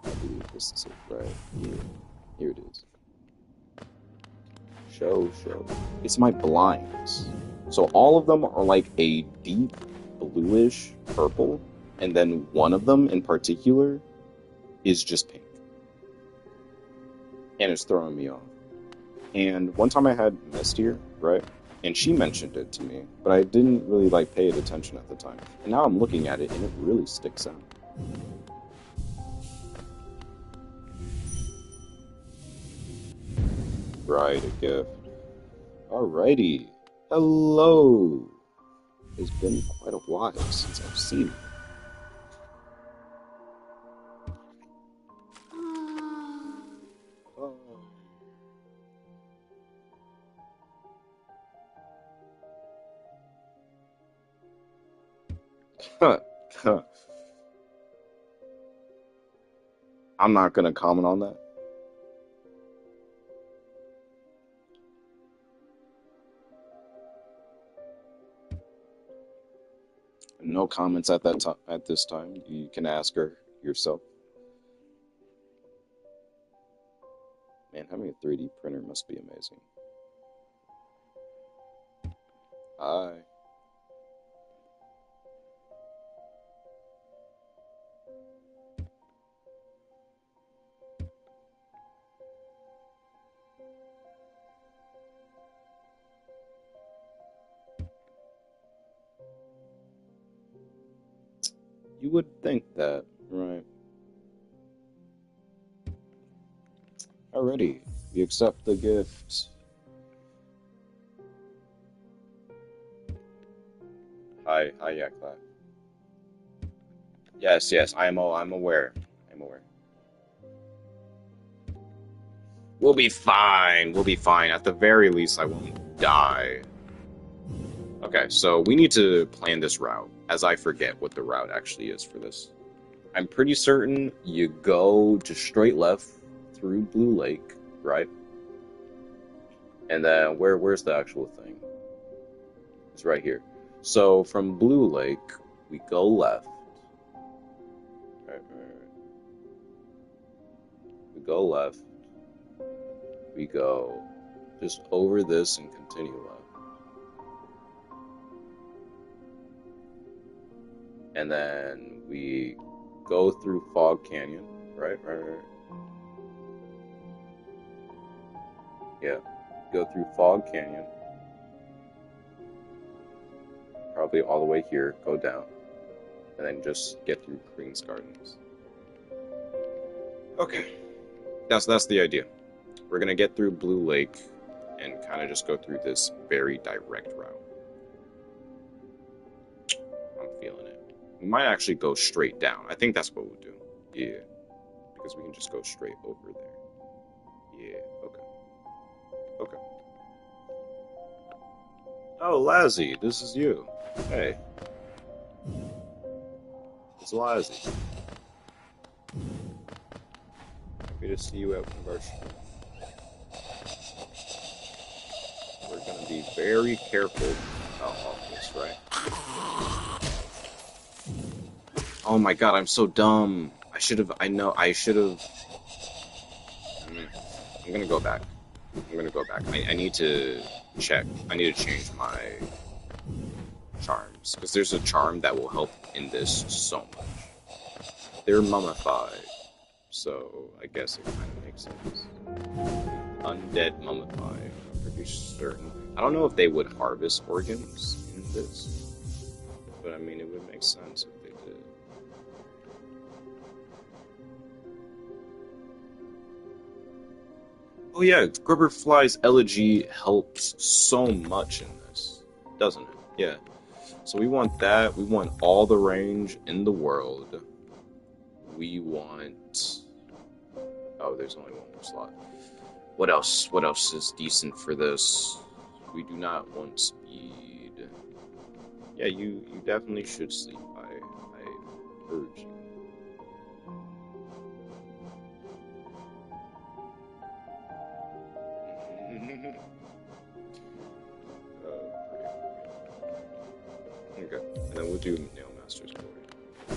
A: I believe this is it right here. Here it is. Show. It's my blinds. So all of them are like a deep bluish purple, and then one of them in particular is just pink. And it's throwing me off. And one time I had Mist here, right? And she mentioned it to me, but I didn't really like pay it attention at the time. And now I'm looking at it and it really sticks out. Right, a gift. Alrighty. Hello. It's been quite a while since I've seen you. Oh. I'm not gonna comment on that. No comments at that time. At this time, you can ask her yourself. Man, having a 3D printer must be amazing. Hi. You would think that, right? Alrighty, you accept the gift. Hi, Yakla. Yes, I'm aware. I'm aware. We'll be fine. We'll be fine. At the very least, I won't die. Okay, so we need to plan this route, as I forget what the route actually is for this. I'm pretty certain you go just straight left through Blue Lake, right? And then where's the actual thing? It's right here. So from Blue Lake, we go left. Right. We go left. We go just over this and continue left. And then we go through Fog Canyon. Right. Yeah. Go through Fog Canyon. Probably all the way here, go down. And then just get through Queen's Gardens. Okay. That's the idea. We're gonna get through Blue Lake and kind of just go through this very direct route. I'm feeling it. We might actually go straight down. I think that's what we'll do. Yeah. Because we can just go straight over there. Yeah, okay. Oh, Lazzy, this is you. Hey. It's Lazzy. Happy to see you at Conversion. We're gonna be very careful about all this, right? Oh my god, I'm so dumb. I should have. I'm gonna go back. I need to check. I need to change my charms. Because there's a charm that will help in this so much. They're mummified. So I guess it kind of makes sense. Undead mummified. I'm pretty certain. I don't know if they would harvest organs in this. But I mean, it would make sense if they did. Oh yeah, Grubberfly's elegy helps so much in this, doesn't it? Yeah. So we want that. We want all the range in the world. We want... Oh, there's only one more slot. What else? What else is decent for this? We do not want speed. Yeah, you definitely should sleep. I urge you. Okay, and then we'll do Nail Master's Glory.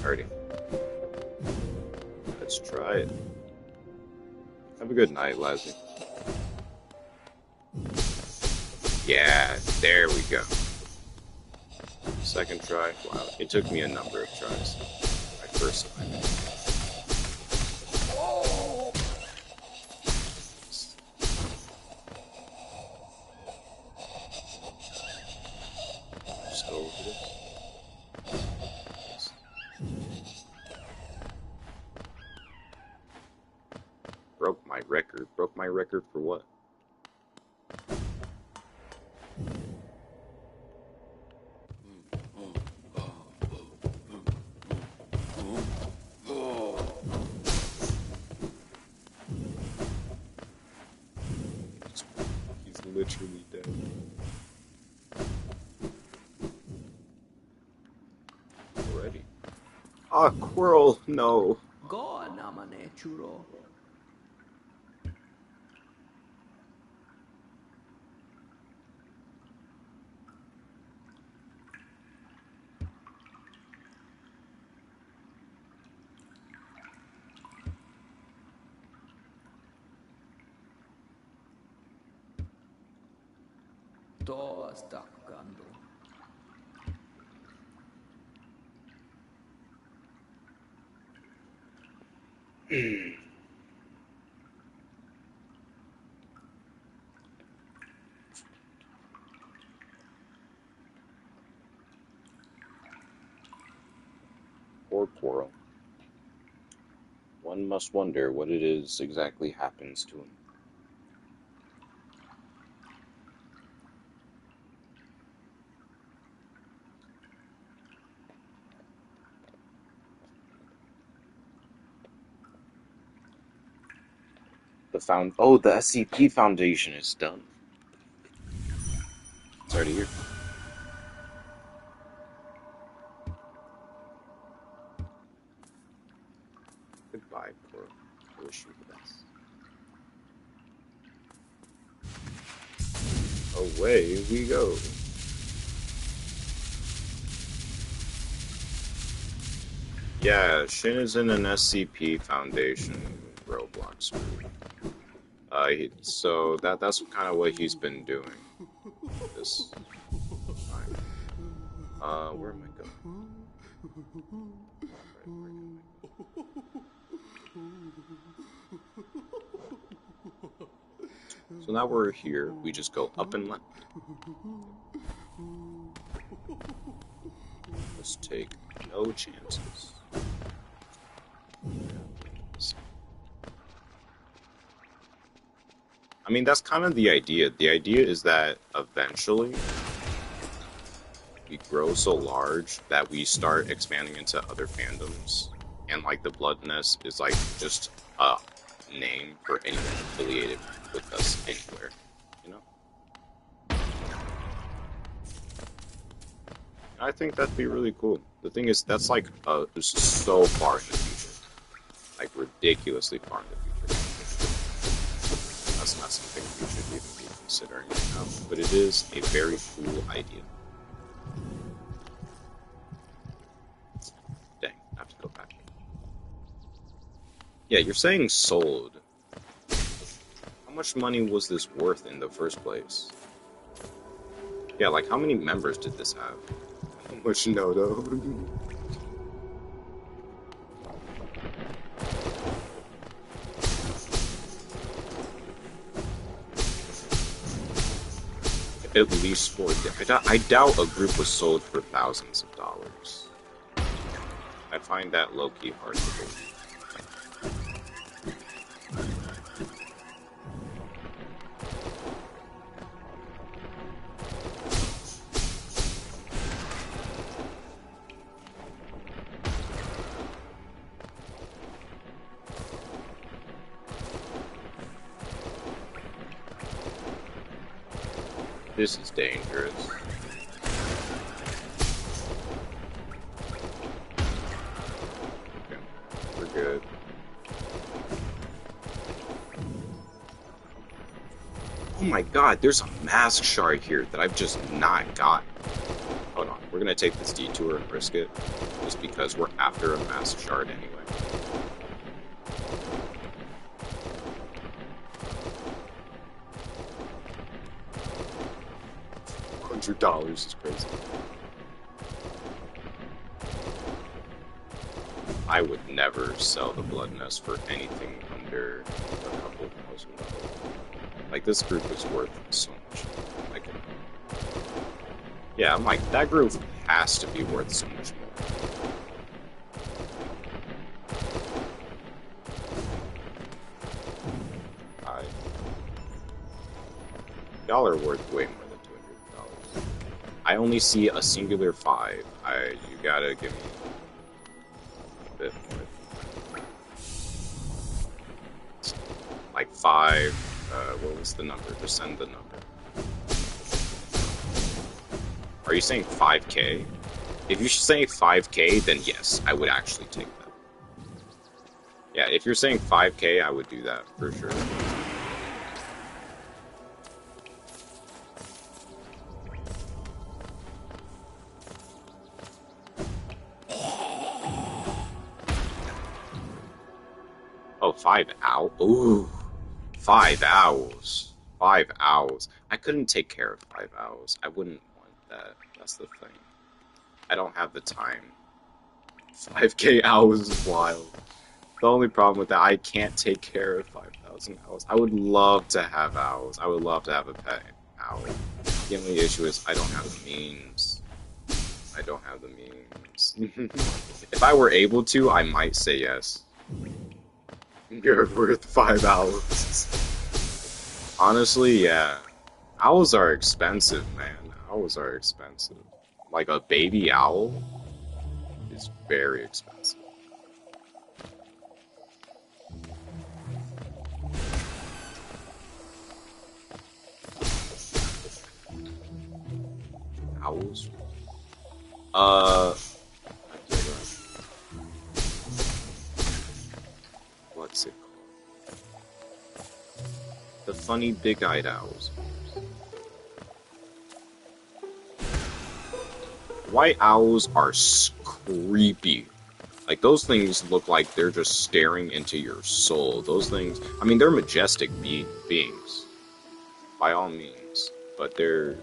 A: Alrighty. Let's try it. Have a good night, Lazzy. Yeah, there we go. Second try. Wow, it took me a number of tries. My first time. Just go over this. Broke my record. Broke my record for what? He's literally dead. Already. Ah, Quirrell, no.
B: Go namane churo. To staccando.
A: Poor Quirrell. One must wonder what it is exactly happens to him. The SCP Foundation is done. Sorry to hear. Goodbye, Quirrell. I wish you the best. Away we go. Yeah, Shin is in an SCP Foundation Roblox group. So that's kind of what he's been doing this time. Where am I going? Where am I? So now we're here. We just go up and left. Let's take no chances. I mean, that's kind of the idea. The idea is that eventually we grow so large that we start expanding into other fandoms, and like the Blood Nest is like just a name for anyone affiliated with us anywhere, you know? I think that'd be really cool. The thing is, that's like so far in the future, like ridiculously far in the future. That's not something we should even be considering right now, but it is a very cool idea. Dang, I have to go back. Yeah, you're saying sold. How much money was this worth in the first place? Yeah, like how many members did this have? How much no though? At least 4. I doubt a group was sold for thousands of dollars. I find that low-key hard to believe. This is dangerous. Okay, we're good. Oh my god, there's a mask shard here that I've just not got. Hold on, we're gonna take this detour and risk it, just because we're after a mask shard anyway. $100 is crazy. I would never sell the Blood Nest for anything under a couple $1,000. Like, this group is worth so much. Like, yeah, I'm like, that group has to be worth so much more. Y'all are worth way more than $200. I only see a singular 5. You gotta give me a bit more. Like 5, what was the number? Just send the number. Are you saying 5K? If you say 5K, then yes, I would actually take that. Yeah, if you're saying 5K, I would do that for sure. Oh, 5 hours? Ooh, 5 hours. 5 hours. I couldn't take care of 5 hours. I wouldn't want that. That's the thing. I don't have the time. 5K hours is wild. The only problem with that, I can't take care of 5,000 owls. I would love to have owls. I would love to have a pet owl. The only issue is I don't have the means. I don't have the means. If I were able to, I might say yes. You're worth 5 owls. Honestly, yeah. Owls are expensive, man. Owls are expensive. Like a baby owl is very expensive. Owls? What's it called? The funny big-eyed owls. White owls are creepy. Like, those things look like they're just staring into your soul. Those things, I mean, they're majestic beings, by all means, but they're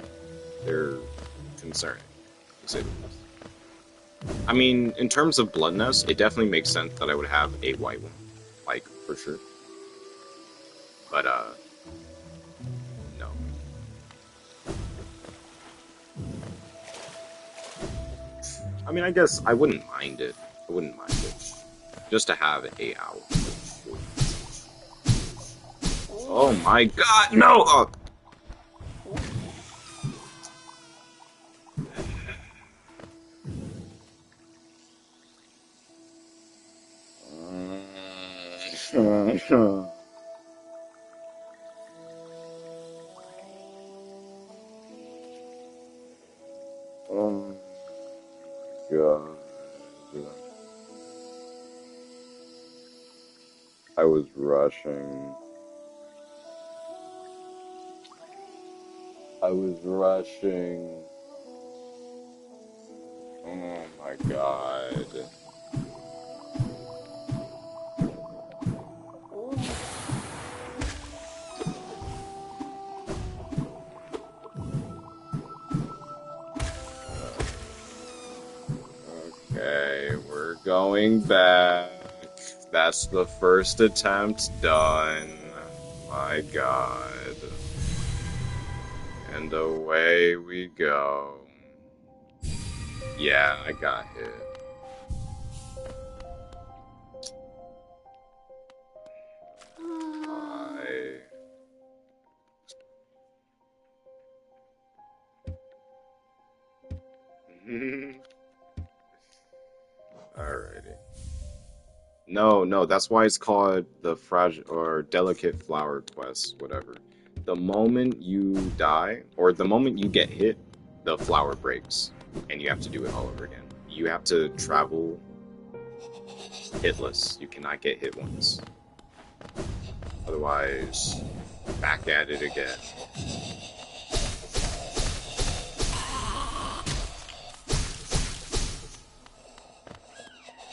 A: concerning, to say the least. I mean, in terms of bloodness, it definitely makes sense that I would have a white one, like, for sure. But, no. I mean, I guess I wouldn't mind it. I wouldn't mind it. Just to have a owl. Oh my god, no! Oh. Oh god. I was rushing. I was rushing. Oh my god. Okay, we're going back. That's the first attempt done. My god. And away we go. Yeah, I got hit. Alrighty. No, that's why it's called the fragile or delicate flower quest, whatever. The moment you die, or the moment you get hit, the flower breaks, and you have to do it all over again. You have to travel hitless. You cannot get hit once. Otherwise, back at it again.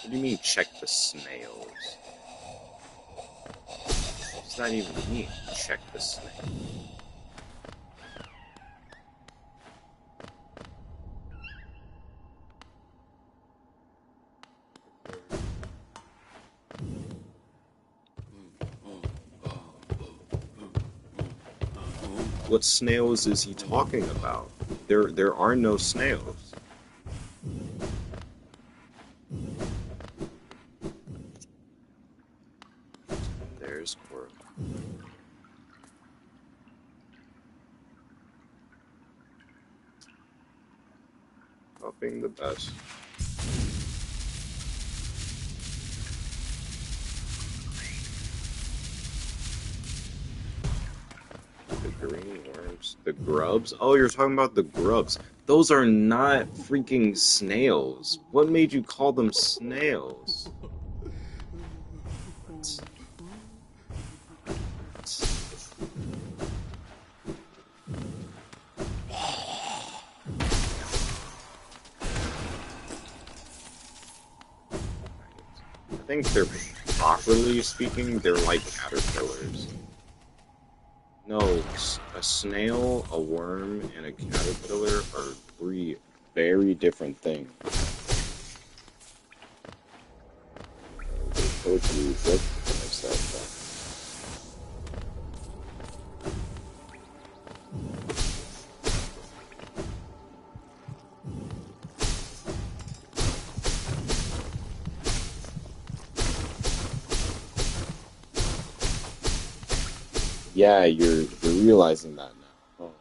A: What do you mean, check the snails? What does that even mean, check the snails? What snails is he talking about? There are no snails. There's Quirrell. Hoping the best. The green worms. The grubs? Oh, you're talking about the grubs. Those are not freaking snails. What made you call them snails? I think they're, properly speaking, they're like caterpillars. No, a snail, a worm, and a caterpillar are three very different things. Oh, geez, what is that? Yeah, you're realizing that now. Oh.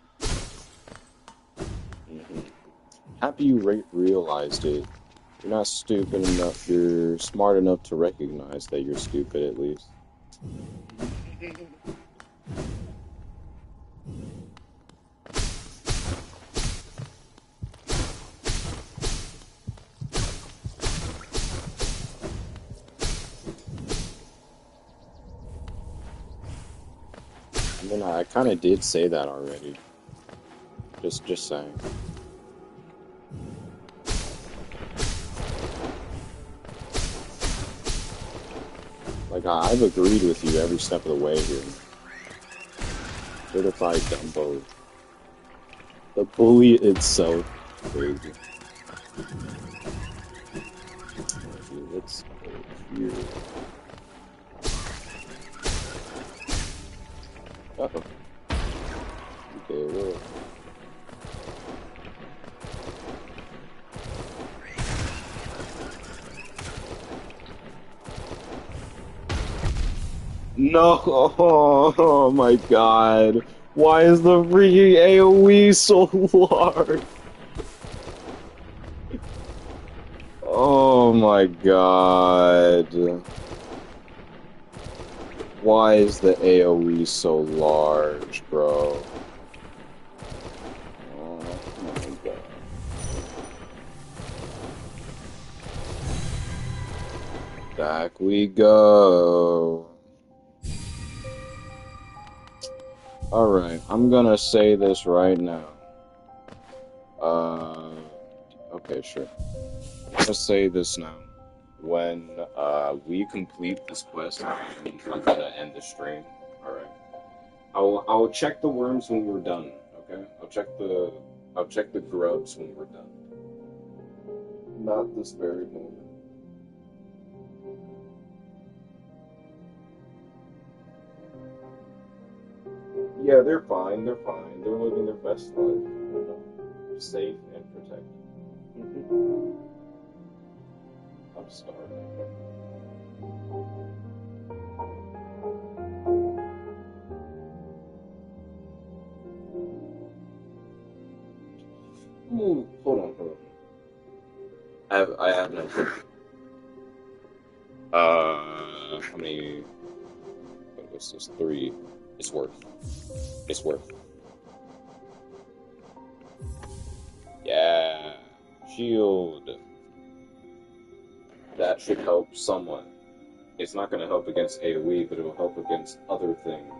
A: Happy you realized it. You're not stupid enough. You're smart enough to recognize that you're stupid, at least. I mean, I kind of did say that already. Just saying. Like, I've agreed with you every step of the way here. Certified Dumbo. The bully itself. Crazy. Okay, let's go here. Uh-oh. Okay, well. No! Oh my god. Why is the freaking AoE so large? Oh my god. Why is the AoE so large, bro? Oh my god. Back we go. Alright, I'm gonna say this right now. Okay, sure. I'm gonna say this now. When we complete this quest, I'm gonna end the stream. Alright. I'll check the worms when we're done, okay? I'll check the grubs when we're done. Not this very moment. Yeah, they're fine, they're fine. They're living their best life, you know. Safe and protected. I'm starving. Ooh, hold on. I have no clue. How many? What's this? 3. It's worth. It's worth. Yeah. Shield. That should help somewhat. It's not going to help against AoE, but it'll help against other things.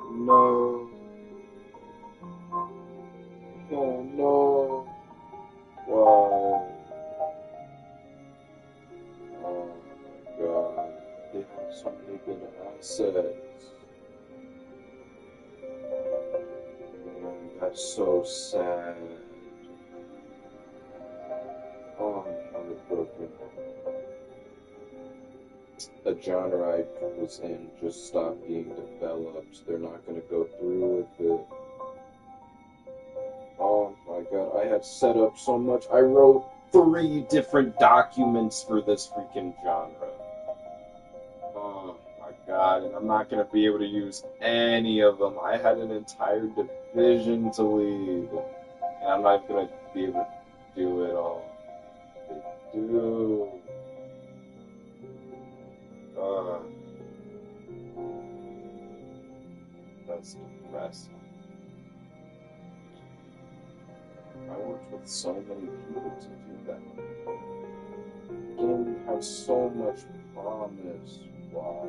A: No. Oh no. Why? Oh my god. They have so many good assets. Man, that's so sad. Oh, I'm heartbroken. A genre I was in just stopped being developed. They're not gonna go through with it. Oh my god, I had set up so much. I wrote 3 different documents for this freaking genre. Oh my god, and I'm not gonna be able to use any of them. I had an entire division to lead, and I'm not gonna be able to do it all. Dude. Uh, that's depressing. I worked with so many people to do that. The game has so much promise. Why?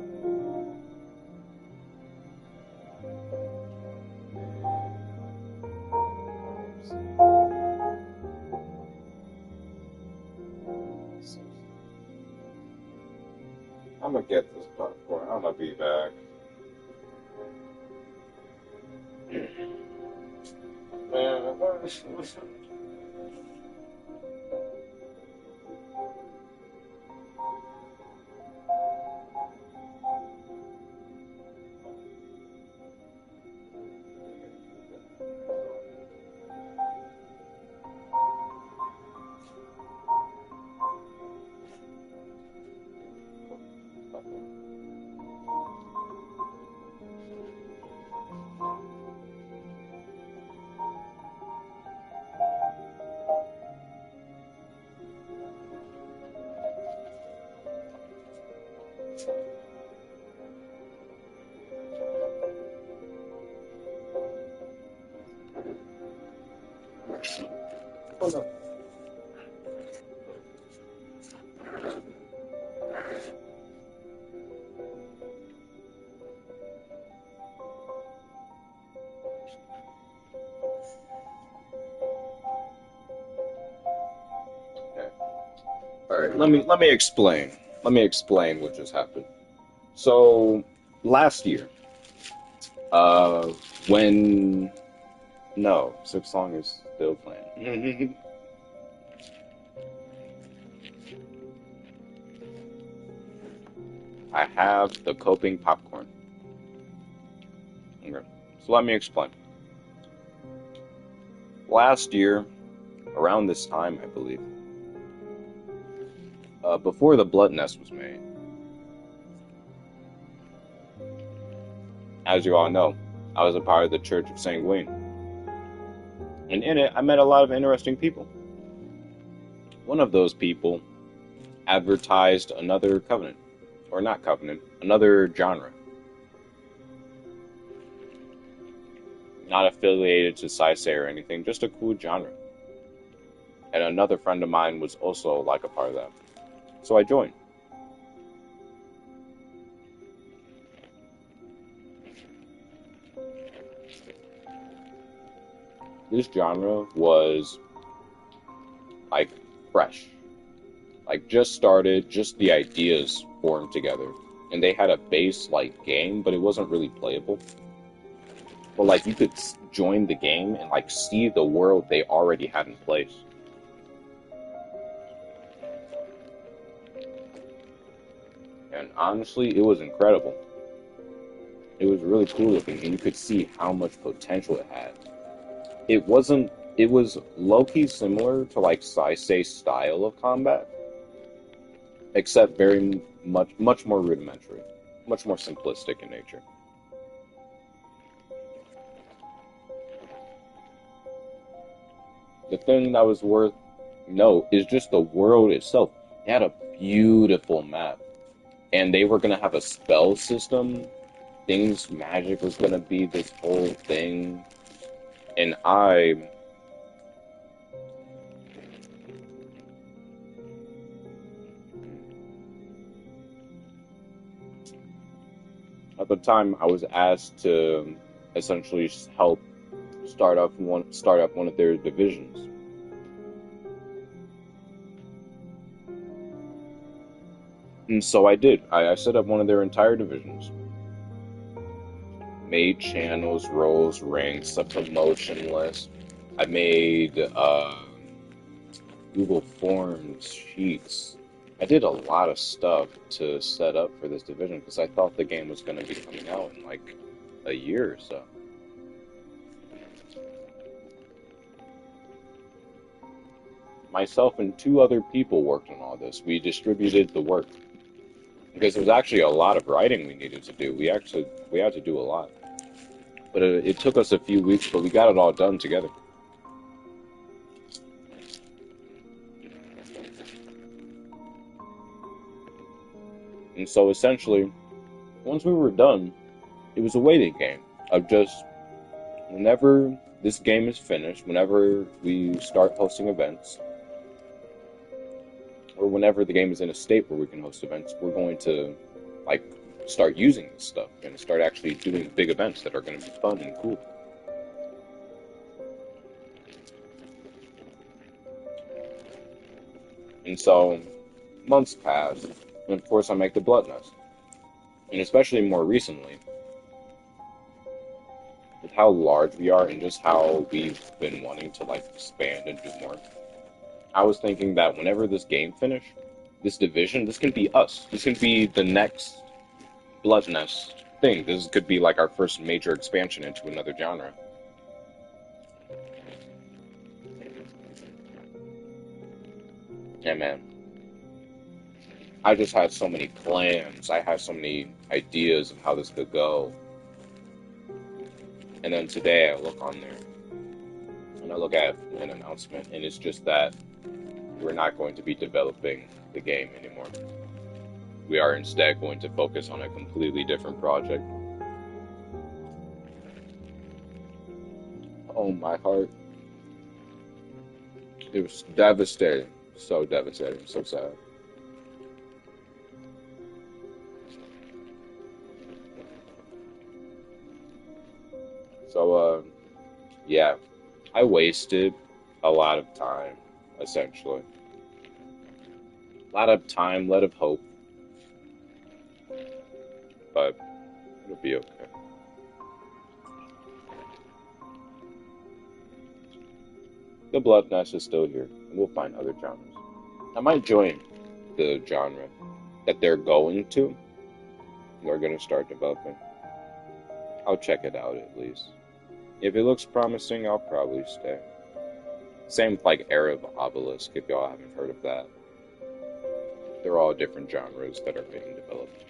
A: I'm gonna get this popcorn. I'm gonna be back. Man, oh no. Okay. All right. Let me explain. Let me explain what just happened. So last year, uh, when no, Six Song is still playing. I have the coping popcorn. Okay. So let me explain. Last year, around this time, I believe, before the Blood Nest was made, as you all know, I was a part of the Church of Sanguine. And in it, I met a lot of interesting people. One of those people advertised another covenant, or not covenant, another genre. Not affiliated to Saisei or anything, just a cool genre. And another friend of mine was also like a part of that. So I joined. This genre was like fresh. Like just started, just the ideas formed together. And they had a base like game, but it wasn't really playable. But like you could join the game and like see the world they already had in place. And honestly, it was incredible. It was really cool looking, and you could see how much potential it had. It wasn't. It was low-key similar to like Saisei's style of combat, except very much more rudimentary, much more simplistic in nature. The thing that was worth note is just the world itself. It had a beautiful map, and they were gonna have a spell system. Things magic was gonna be this whole thing, and at the time I was asked to essentially help start up one of their divisions. And so I did. I set up one of their entire divisions. Made channels, roles, ranks, a promotion list. I made Google Forms, sheets. I did a lot of stuff to set up for this division because I thought the game was going to be coming out in like a year or so. myself and two other people worked on all this. We distributed the work because it was actually a lot of writing we needed to do. We had to do a lot, but it took us a few weeks, but we got it all done together. And so essentially, once we were done, it was a waiting game of just whenever this game is finished, whenever we start hosting events, or whenever the game is in a state where we can host events, we're going to like start using this stuff and start actually doing big events that are going to be fun and cool. And so months pass, and of course I make the Blood Nest. And especially more recently, with how large we are and just how we've been wanting to like expand and do more, I was thinking that whenever this game finished, this division, this can be us. This can be the next Blood Nest thing. This could be like our first major expansion into another genre. Yeah, man. I just had so many plans. I had so many ideas of how this could go. And then today I look on there and I look at an announcement, and it's just that we're not going to be developing the game anymore. We are instead going to focus on a completely different project. Oh, my heart. It was devastating. So devastating. So sad. So, yeah, I wasted a lot of time, essentially. A lot of time, a lot of hope, but it'll be okay. The Blood Nest is still here, and we'll find other genres. I might join the genre that they're going to. We're going to start developing. I'll check it out at least. If it looks promising, I'll probably stay. Same with like Era of Obelisk, if y'all haven't heard of that. They're all different genres that are being developed.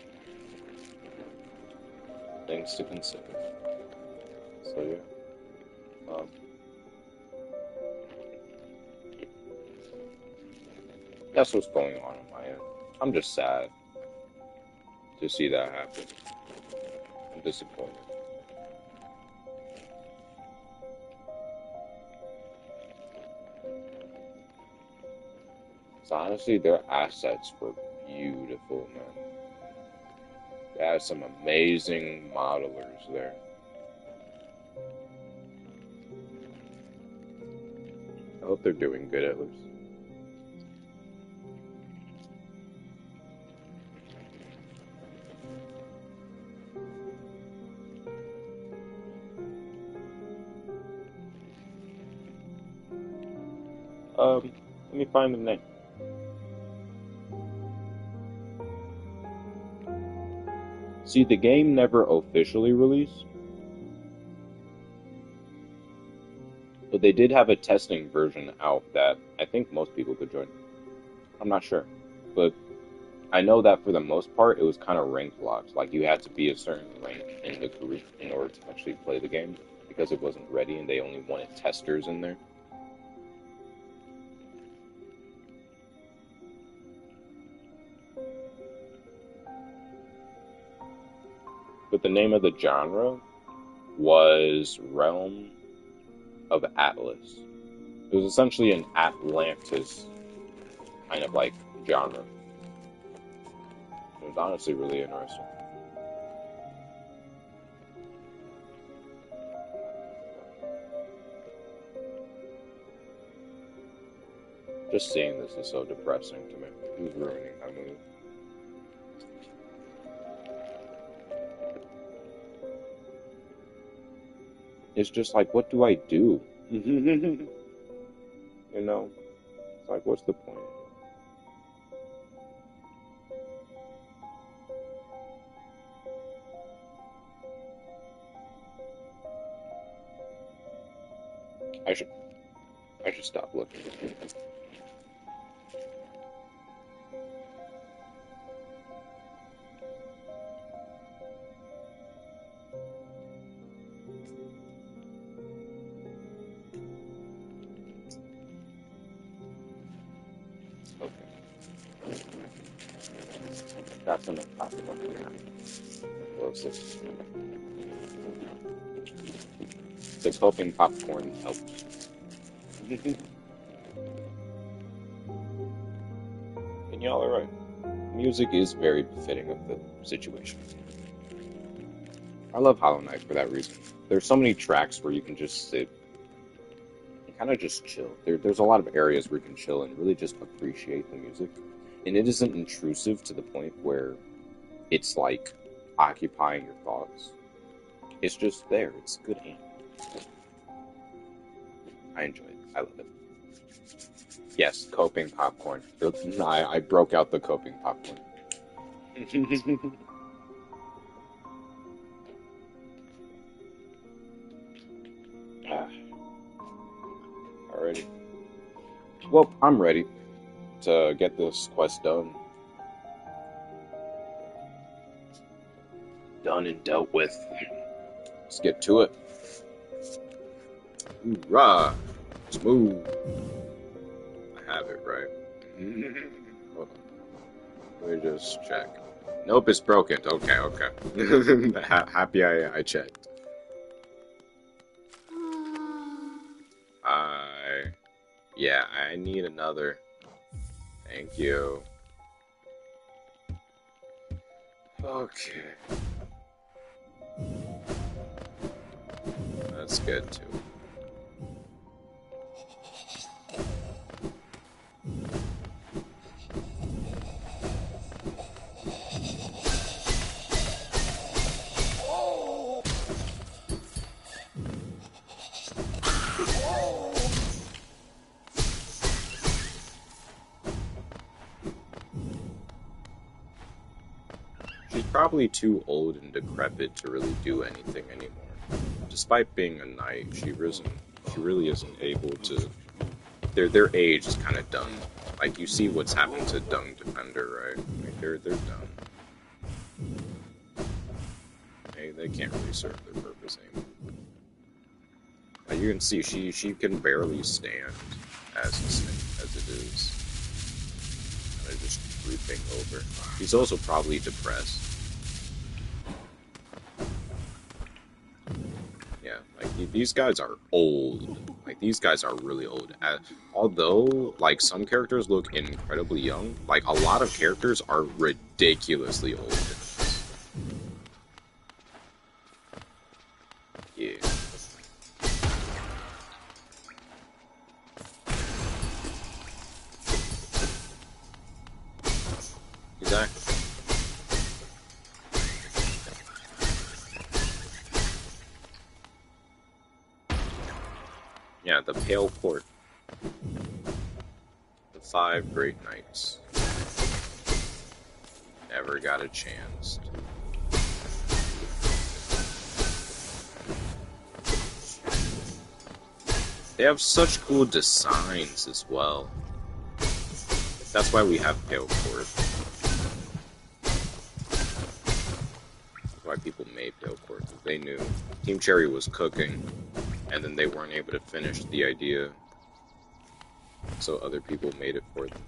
A: Things to consider. So yeah. That's what's going on my end. I'm just sad to see that happen. I'm disappointed. So honestly, their assets were beautiful, man. They had some amazing modelers there. I hope they're doing good at least. Let me find the name. See, the game never officially released, but they did have a testing version out that I think most people could join. I'm not sure, but I know that for the most part, it was kind of rank locked. Like you had to be a certain rank in the group in order to actually play the game because it wasn't ready and they only wanted testers in there. But the name of the genre was Realm of Atlas. It was essentially an Atlantis kind of like genre. It was honestly really interesting. Just seeing this is so depressing to me. It was ruining my mood. It's just like, what do I do? You know, it's like, what's the point? I should, I should stop looking. Okay. That's enough popcorn. What's this? The coping popcorn helps. And y'all are right. Music is very befitting of the situation. I love Hollow Knight for that reason. There's so many tracks where you can just sit and kind of just chill. There's a lot of areas where you can chill and really just appreciate the music. And it isn't intrusive to the point where it's like occupying your thoughts. It's just there. It's good aim. I enjoy it. I love it. Yes, coping popcorn. I broke out the coping popcorn. Alrighty. Well, I'm ready to get this quest done. Done and dealt with. Let's get to it. Hoorah! Smooth. I have it right. Hold on. Let me just check. Nope, it's broken. Okay. Happy I checked. Yeah, I need another. Thank you. Okay. That's good too. She's probably too old and decrepit to really do anything anymore. Despite being a knight, she really isn't able to. Their age is kind of done. Like you see what's happened to Dung Defender, right? Like they're done. They can't really serve their purpose anymore. Like you can see, she can barely stand as it is. Kind of just drooping over. He's also probably depressed. Yeah, like these guys are old. Like these guys are really old. Although, like some characters look incredibly young, like a lot of characters are ridiculously old. Yeah. Exactly. Yeah, the Pale Court. The 5 Great Knights. Never got a chance. They have such cool designs as well. That's why we have Pale Court. That's why people made Pale Court, because they knew Team Cherry was cooking, and then they weren't able to finish the idea, so other people made it for them.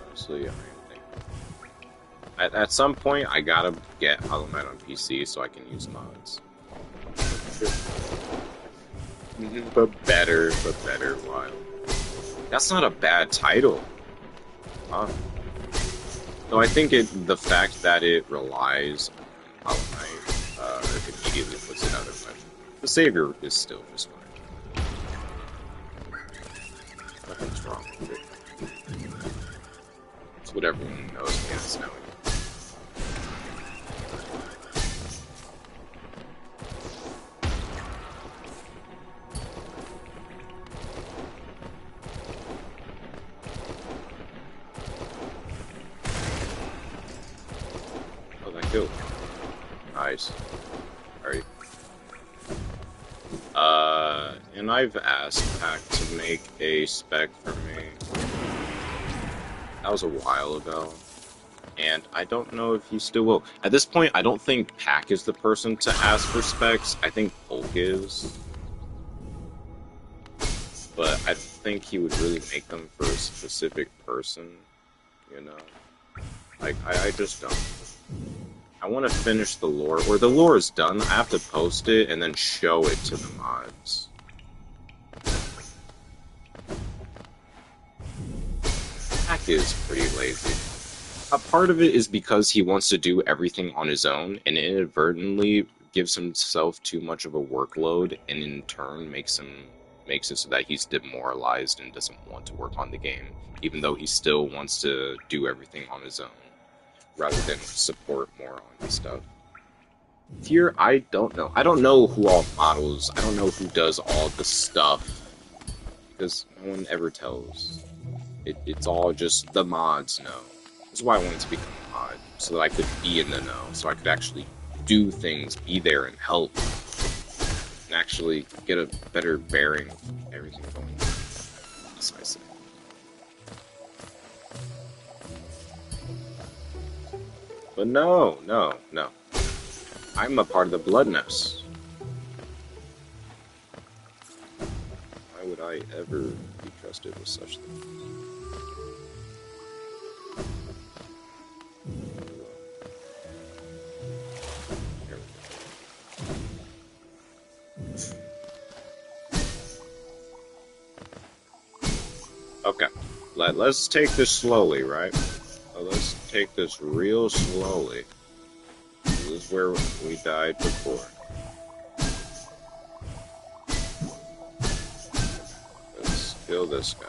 A: Honestly, I think at some point I gotta get Hollow Knight on PC so I can use mods. But better while. That's not a bad title. Huh? No, I think the fact that it relies on Hollow Knight immediately puts it out of question. The Savior is still just fine. Nothing's wrong with it. It's what everyone knows and is knowing. Cool. Nice. Alright. And I've asked Pack to make a spec for me. That was a while ago. And I don't know if he still will. At this point, I don't think Pack is the person to ask for specs. I think Polk is. But I think think he would really make them for a specific person, you know? Like, I just don't. I want to finish the lore, or the lore is done, I have to post it and then show it to the mods. Pack is pretty lazy. A part of it is because he wants to do everything on his own and inadvertently gives himself too much of a workload, and in turn makes it so that he's demoralized and doesn't want to work on the game, even though he still wants to do everything on his own, rather than support more on his stuff. Here, I don't know. I don't know who all models, I don't know who does all the stuff, because no one ever tells. It's all just the mods know. That's why I wanted to become a mod, so that I could be in the know, so I could actually do things, be there and help, and actually get a better bearing of everything going on. That's what I say. But no. I'm a part of the Bloodnest. Why would I ever be trusted with such things? Okay, let's take this slowly, right? Let's take this real slowly. This is where we died before. Let's kill this guy.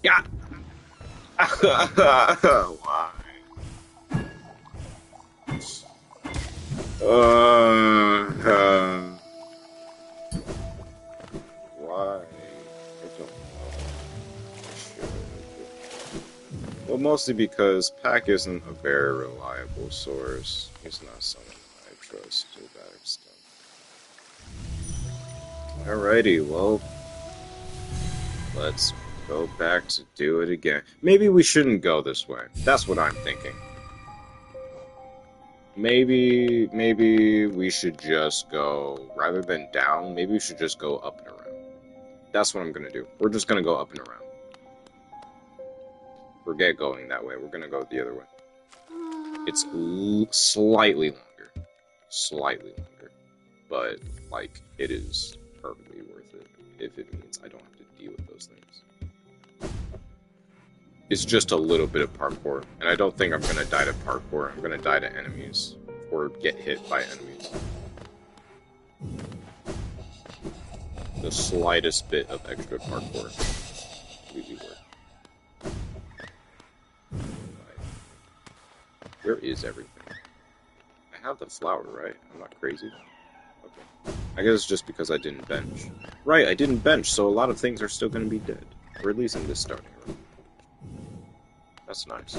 A: Yeah! Why? Why? I don't know. Well, mostly because Pack isn't a very reliable source. He's not someone I trust to that extent. Alrighty, well, let's go back to do it again. Maybe we shouldn't go this way. That's what I'm thinking. Maybe we should just go, rather than down, maybe we should just go up and around. That's what I'm gonna do. We're just gonna go up and around. Forget going that way. We're gonna go the other way. It's slightly longer. But, like, it is perfectly worth it if it means I don't have to deal with those things. It's just a little bit of parkour, and I don't think I'm gonna die to parkour. I'm gonna die to enemies, or get hit by enemies. The slightest bit of extra parkour completely worth. Where is everything? I have the flower, right? I'm not crazy. Okay. I guess it's just because I didn't bench. Right, I didn't bench, so a lot of things are still gonna be dead. Or at least in this starting room. That's nice.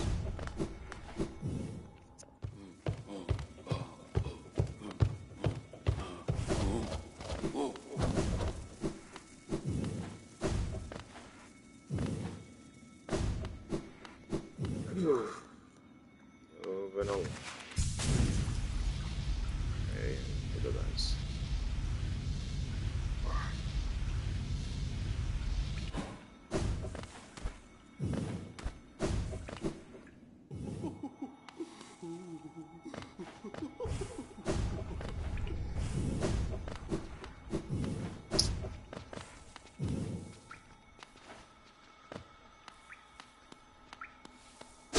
A: Moving on. Hey, look at this.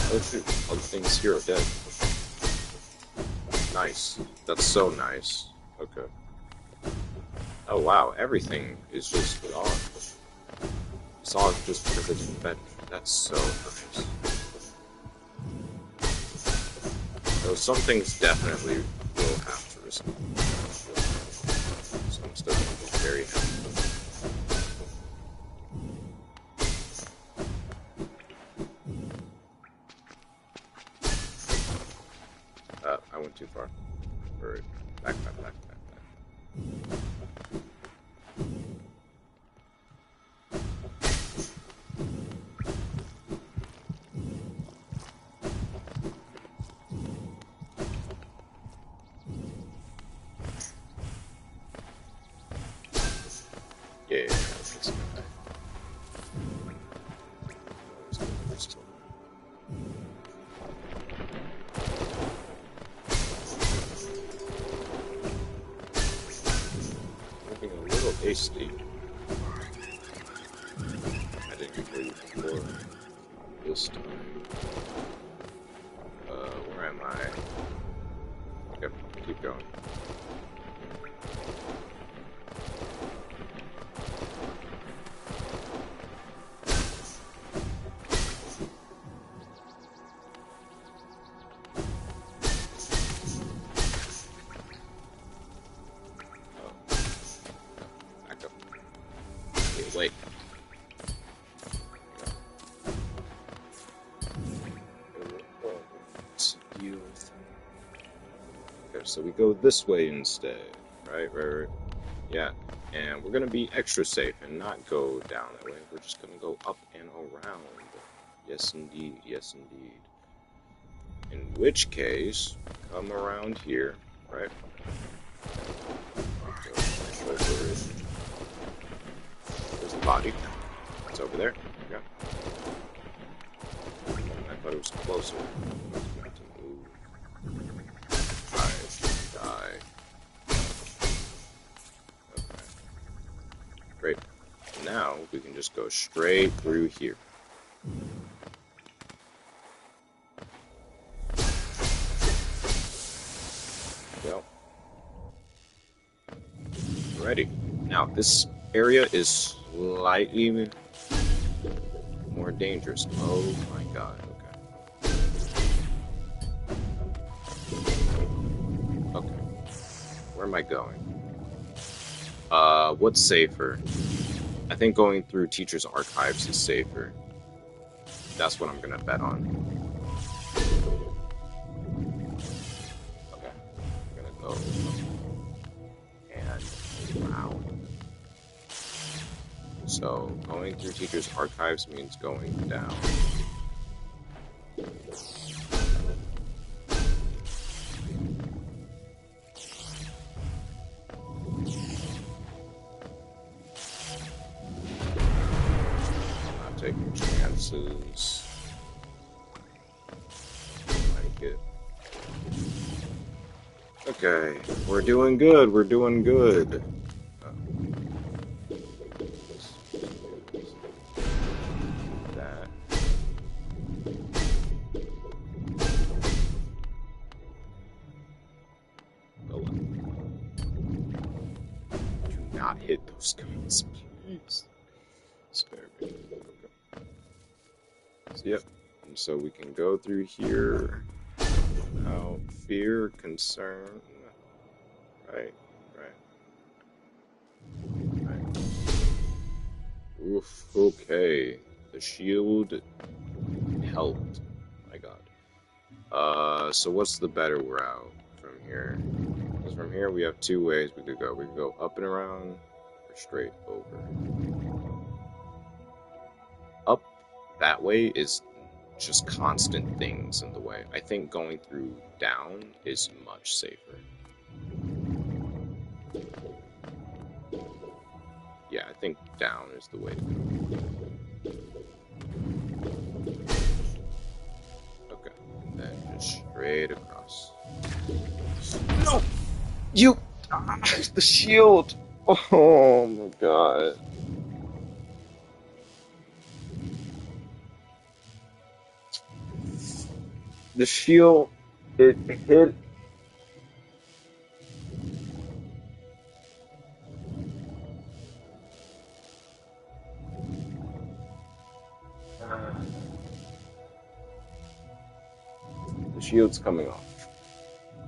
A: Oh shoot, all the things here are dead. Nice. That's so nice. Okay. Oh wow, everything is just gone. It's all just because I didn't bench. That's so nice. So some things definitely will have to respond. Some stuff is very happy. I went too far. Or back. Tasty. I didn't kill you before. This time. Where am I? Yep, keep going. Wait. Okay, so we go this way instead, right? Right. Yeah, and we're gonna be extra safe and not go down that way. We're just gonna go up and around. Yes, indeed. Yes, indeed. In which case, come around here, right? There's the body. It's over there. Yeah. I thought it was closer. Die. Okay. Great. Now we can just go straight through here. Well. Ready. Now this area is slightly more dangerous. Oh my god. Okay. Where am I going? What's safer? I think going through Teacher's Archives is safer. That's what I'm gonna bet on. Okay. I'm gonna go and around. So, going through Teacher's Archives means going down. Taking chances. Like it. Okay, we're doing good. We're doing good. That. Go up. Do not hit those guns, please. Spare me. Yep, and so we can go through here without fear, concern. Right. Oof, okay. The shield helped. My god. So what's the better route from here? Because from here we have two ways we could go. We could go up and around, or straight over. Up that way is just constant things in the way. I think going through down is much safer. Yeah, I think down is the way to go. Okay, and then just straight across. No! You! The shield! Oh my god. The shield, it hit. The shield's coming off.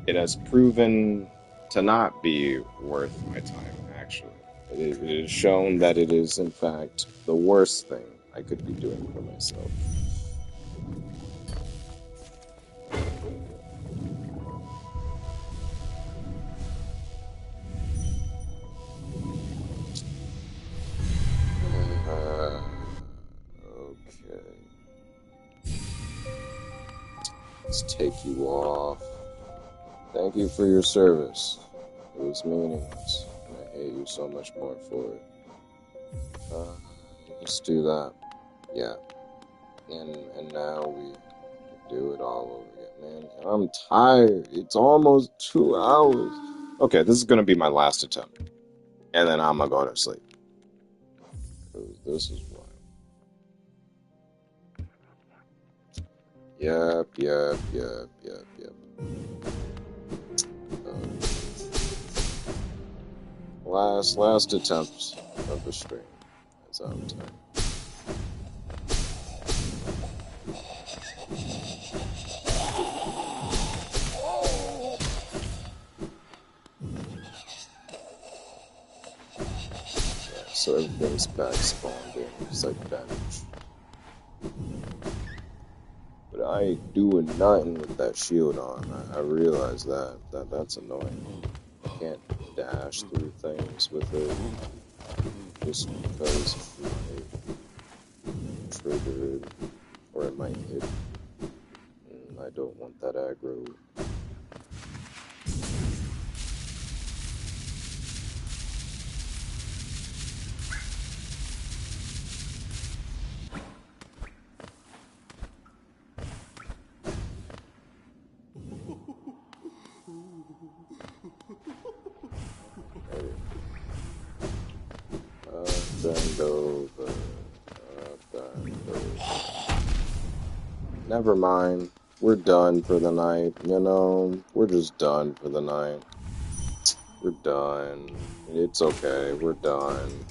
A: It has proven to not be worth my time, actually. It is shown that it is, in fact, the worst thing I could be doing for myself. Okay. Let's take you off. Thank you for your service. It was meaningless. I hate you so much more for it. Let's do that. Yeah. And now we do it all over again. Man, I'm tired. It's almost 2 hours. Okay, this is gonna be my last attempt. and then I'm gonna go to sleep. 'Cause this is wild. Yep. Last attempt of the stream is out of time. So everything's back spawned in. It's like damage. But I ain't doing nothing with that shield on. I realize that's annoying. I can't dash through things with it just because it might trigger it or it might hit. And I don't want that aggro. Bend over. Never mind. We're done for the night. You know, we're just done for the night. We're done. It's okay. We're done.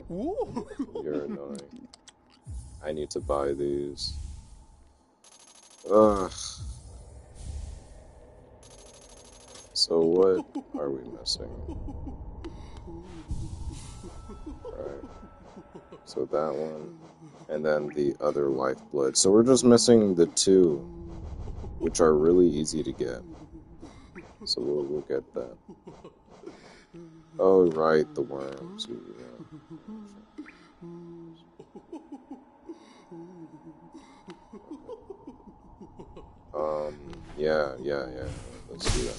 A: You're annoying. I need to buy these. Ugh. So what are we missing? Alright. So that one. And then the other lifeblood. So we're just missing the two, which are really easy to get. So we'll get that. Oh, right, the worms. Yeah. Let's do that.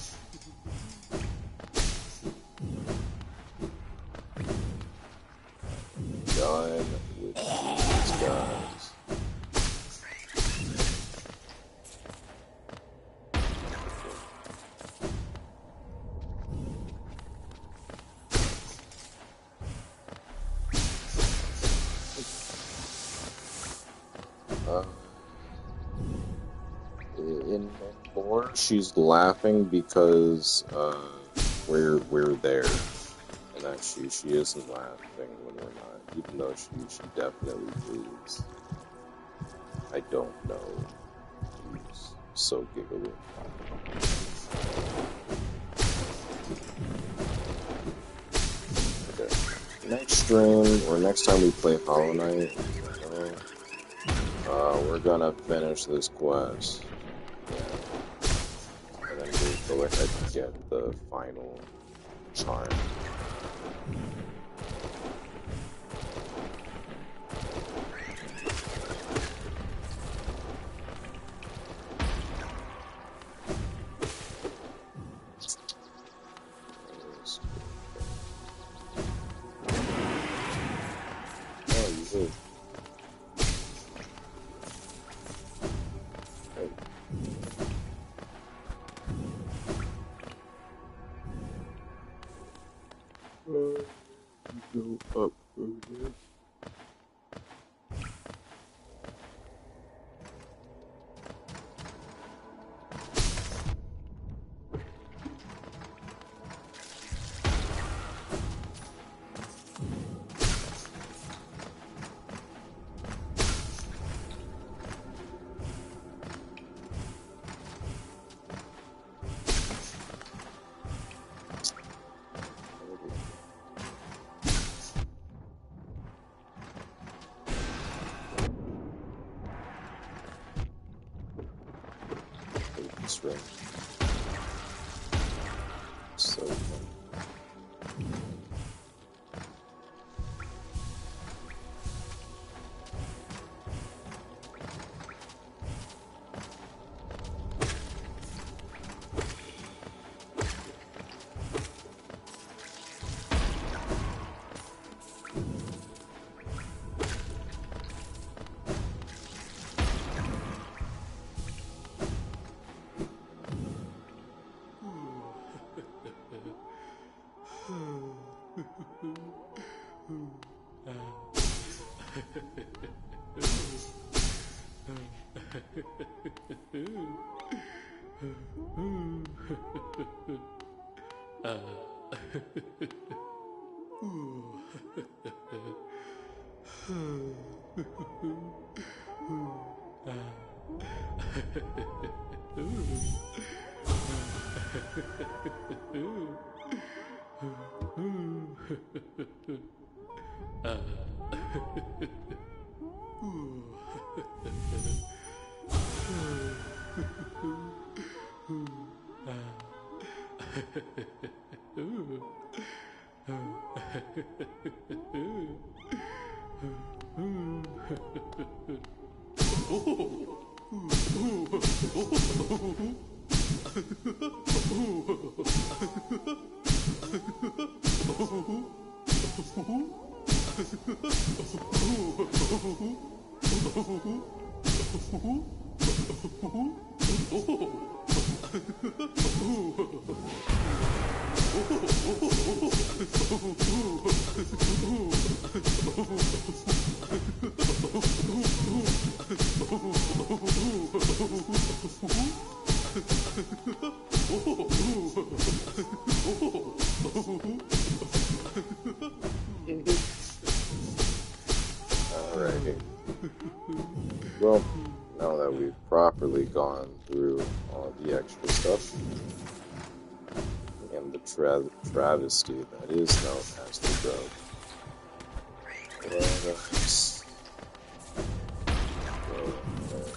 A: Done with these guys. In lore, she's laughing because we're there, and that she isn't laughing when we're not, even though she definitely is. I don't know. She's so giggly. Okay. Next stream or next time we play Hollow Knight, we're gonna finish this quest. And then we'll go ahead and get the final charm. Oh, you did. Go up over there. This ring. So fun. Alrighty. Well, now that we've properly gone through all the extra stuff and the travesty that is known as the drug, let us go ahead.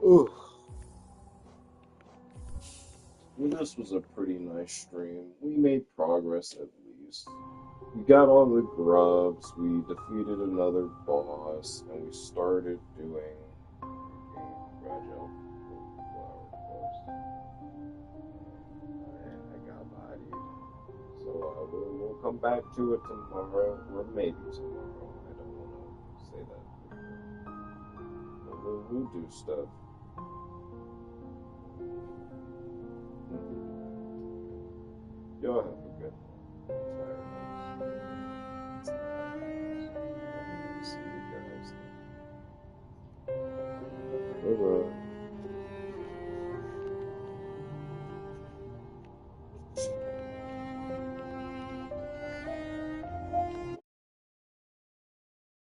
A: Ooh. Well, this was a pretty nice stream. We made progress at least. We got all the grubs, we defeated another boss, and we started doing fragile flower quest. I got bodied. So we'll come back to it tomorrow, or maybe tomorrow. I don't want to say that. But we'll do stuff. Y'all have a good one.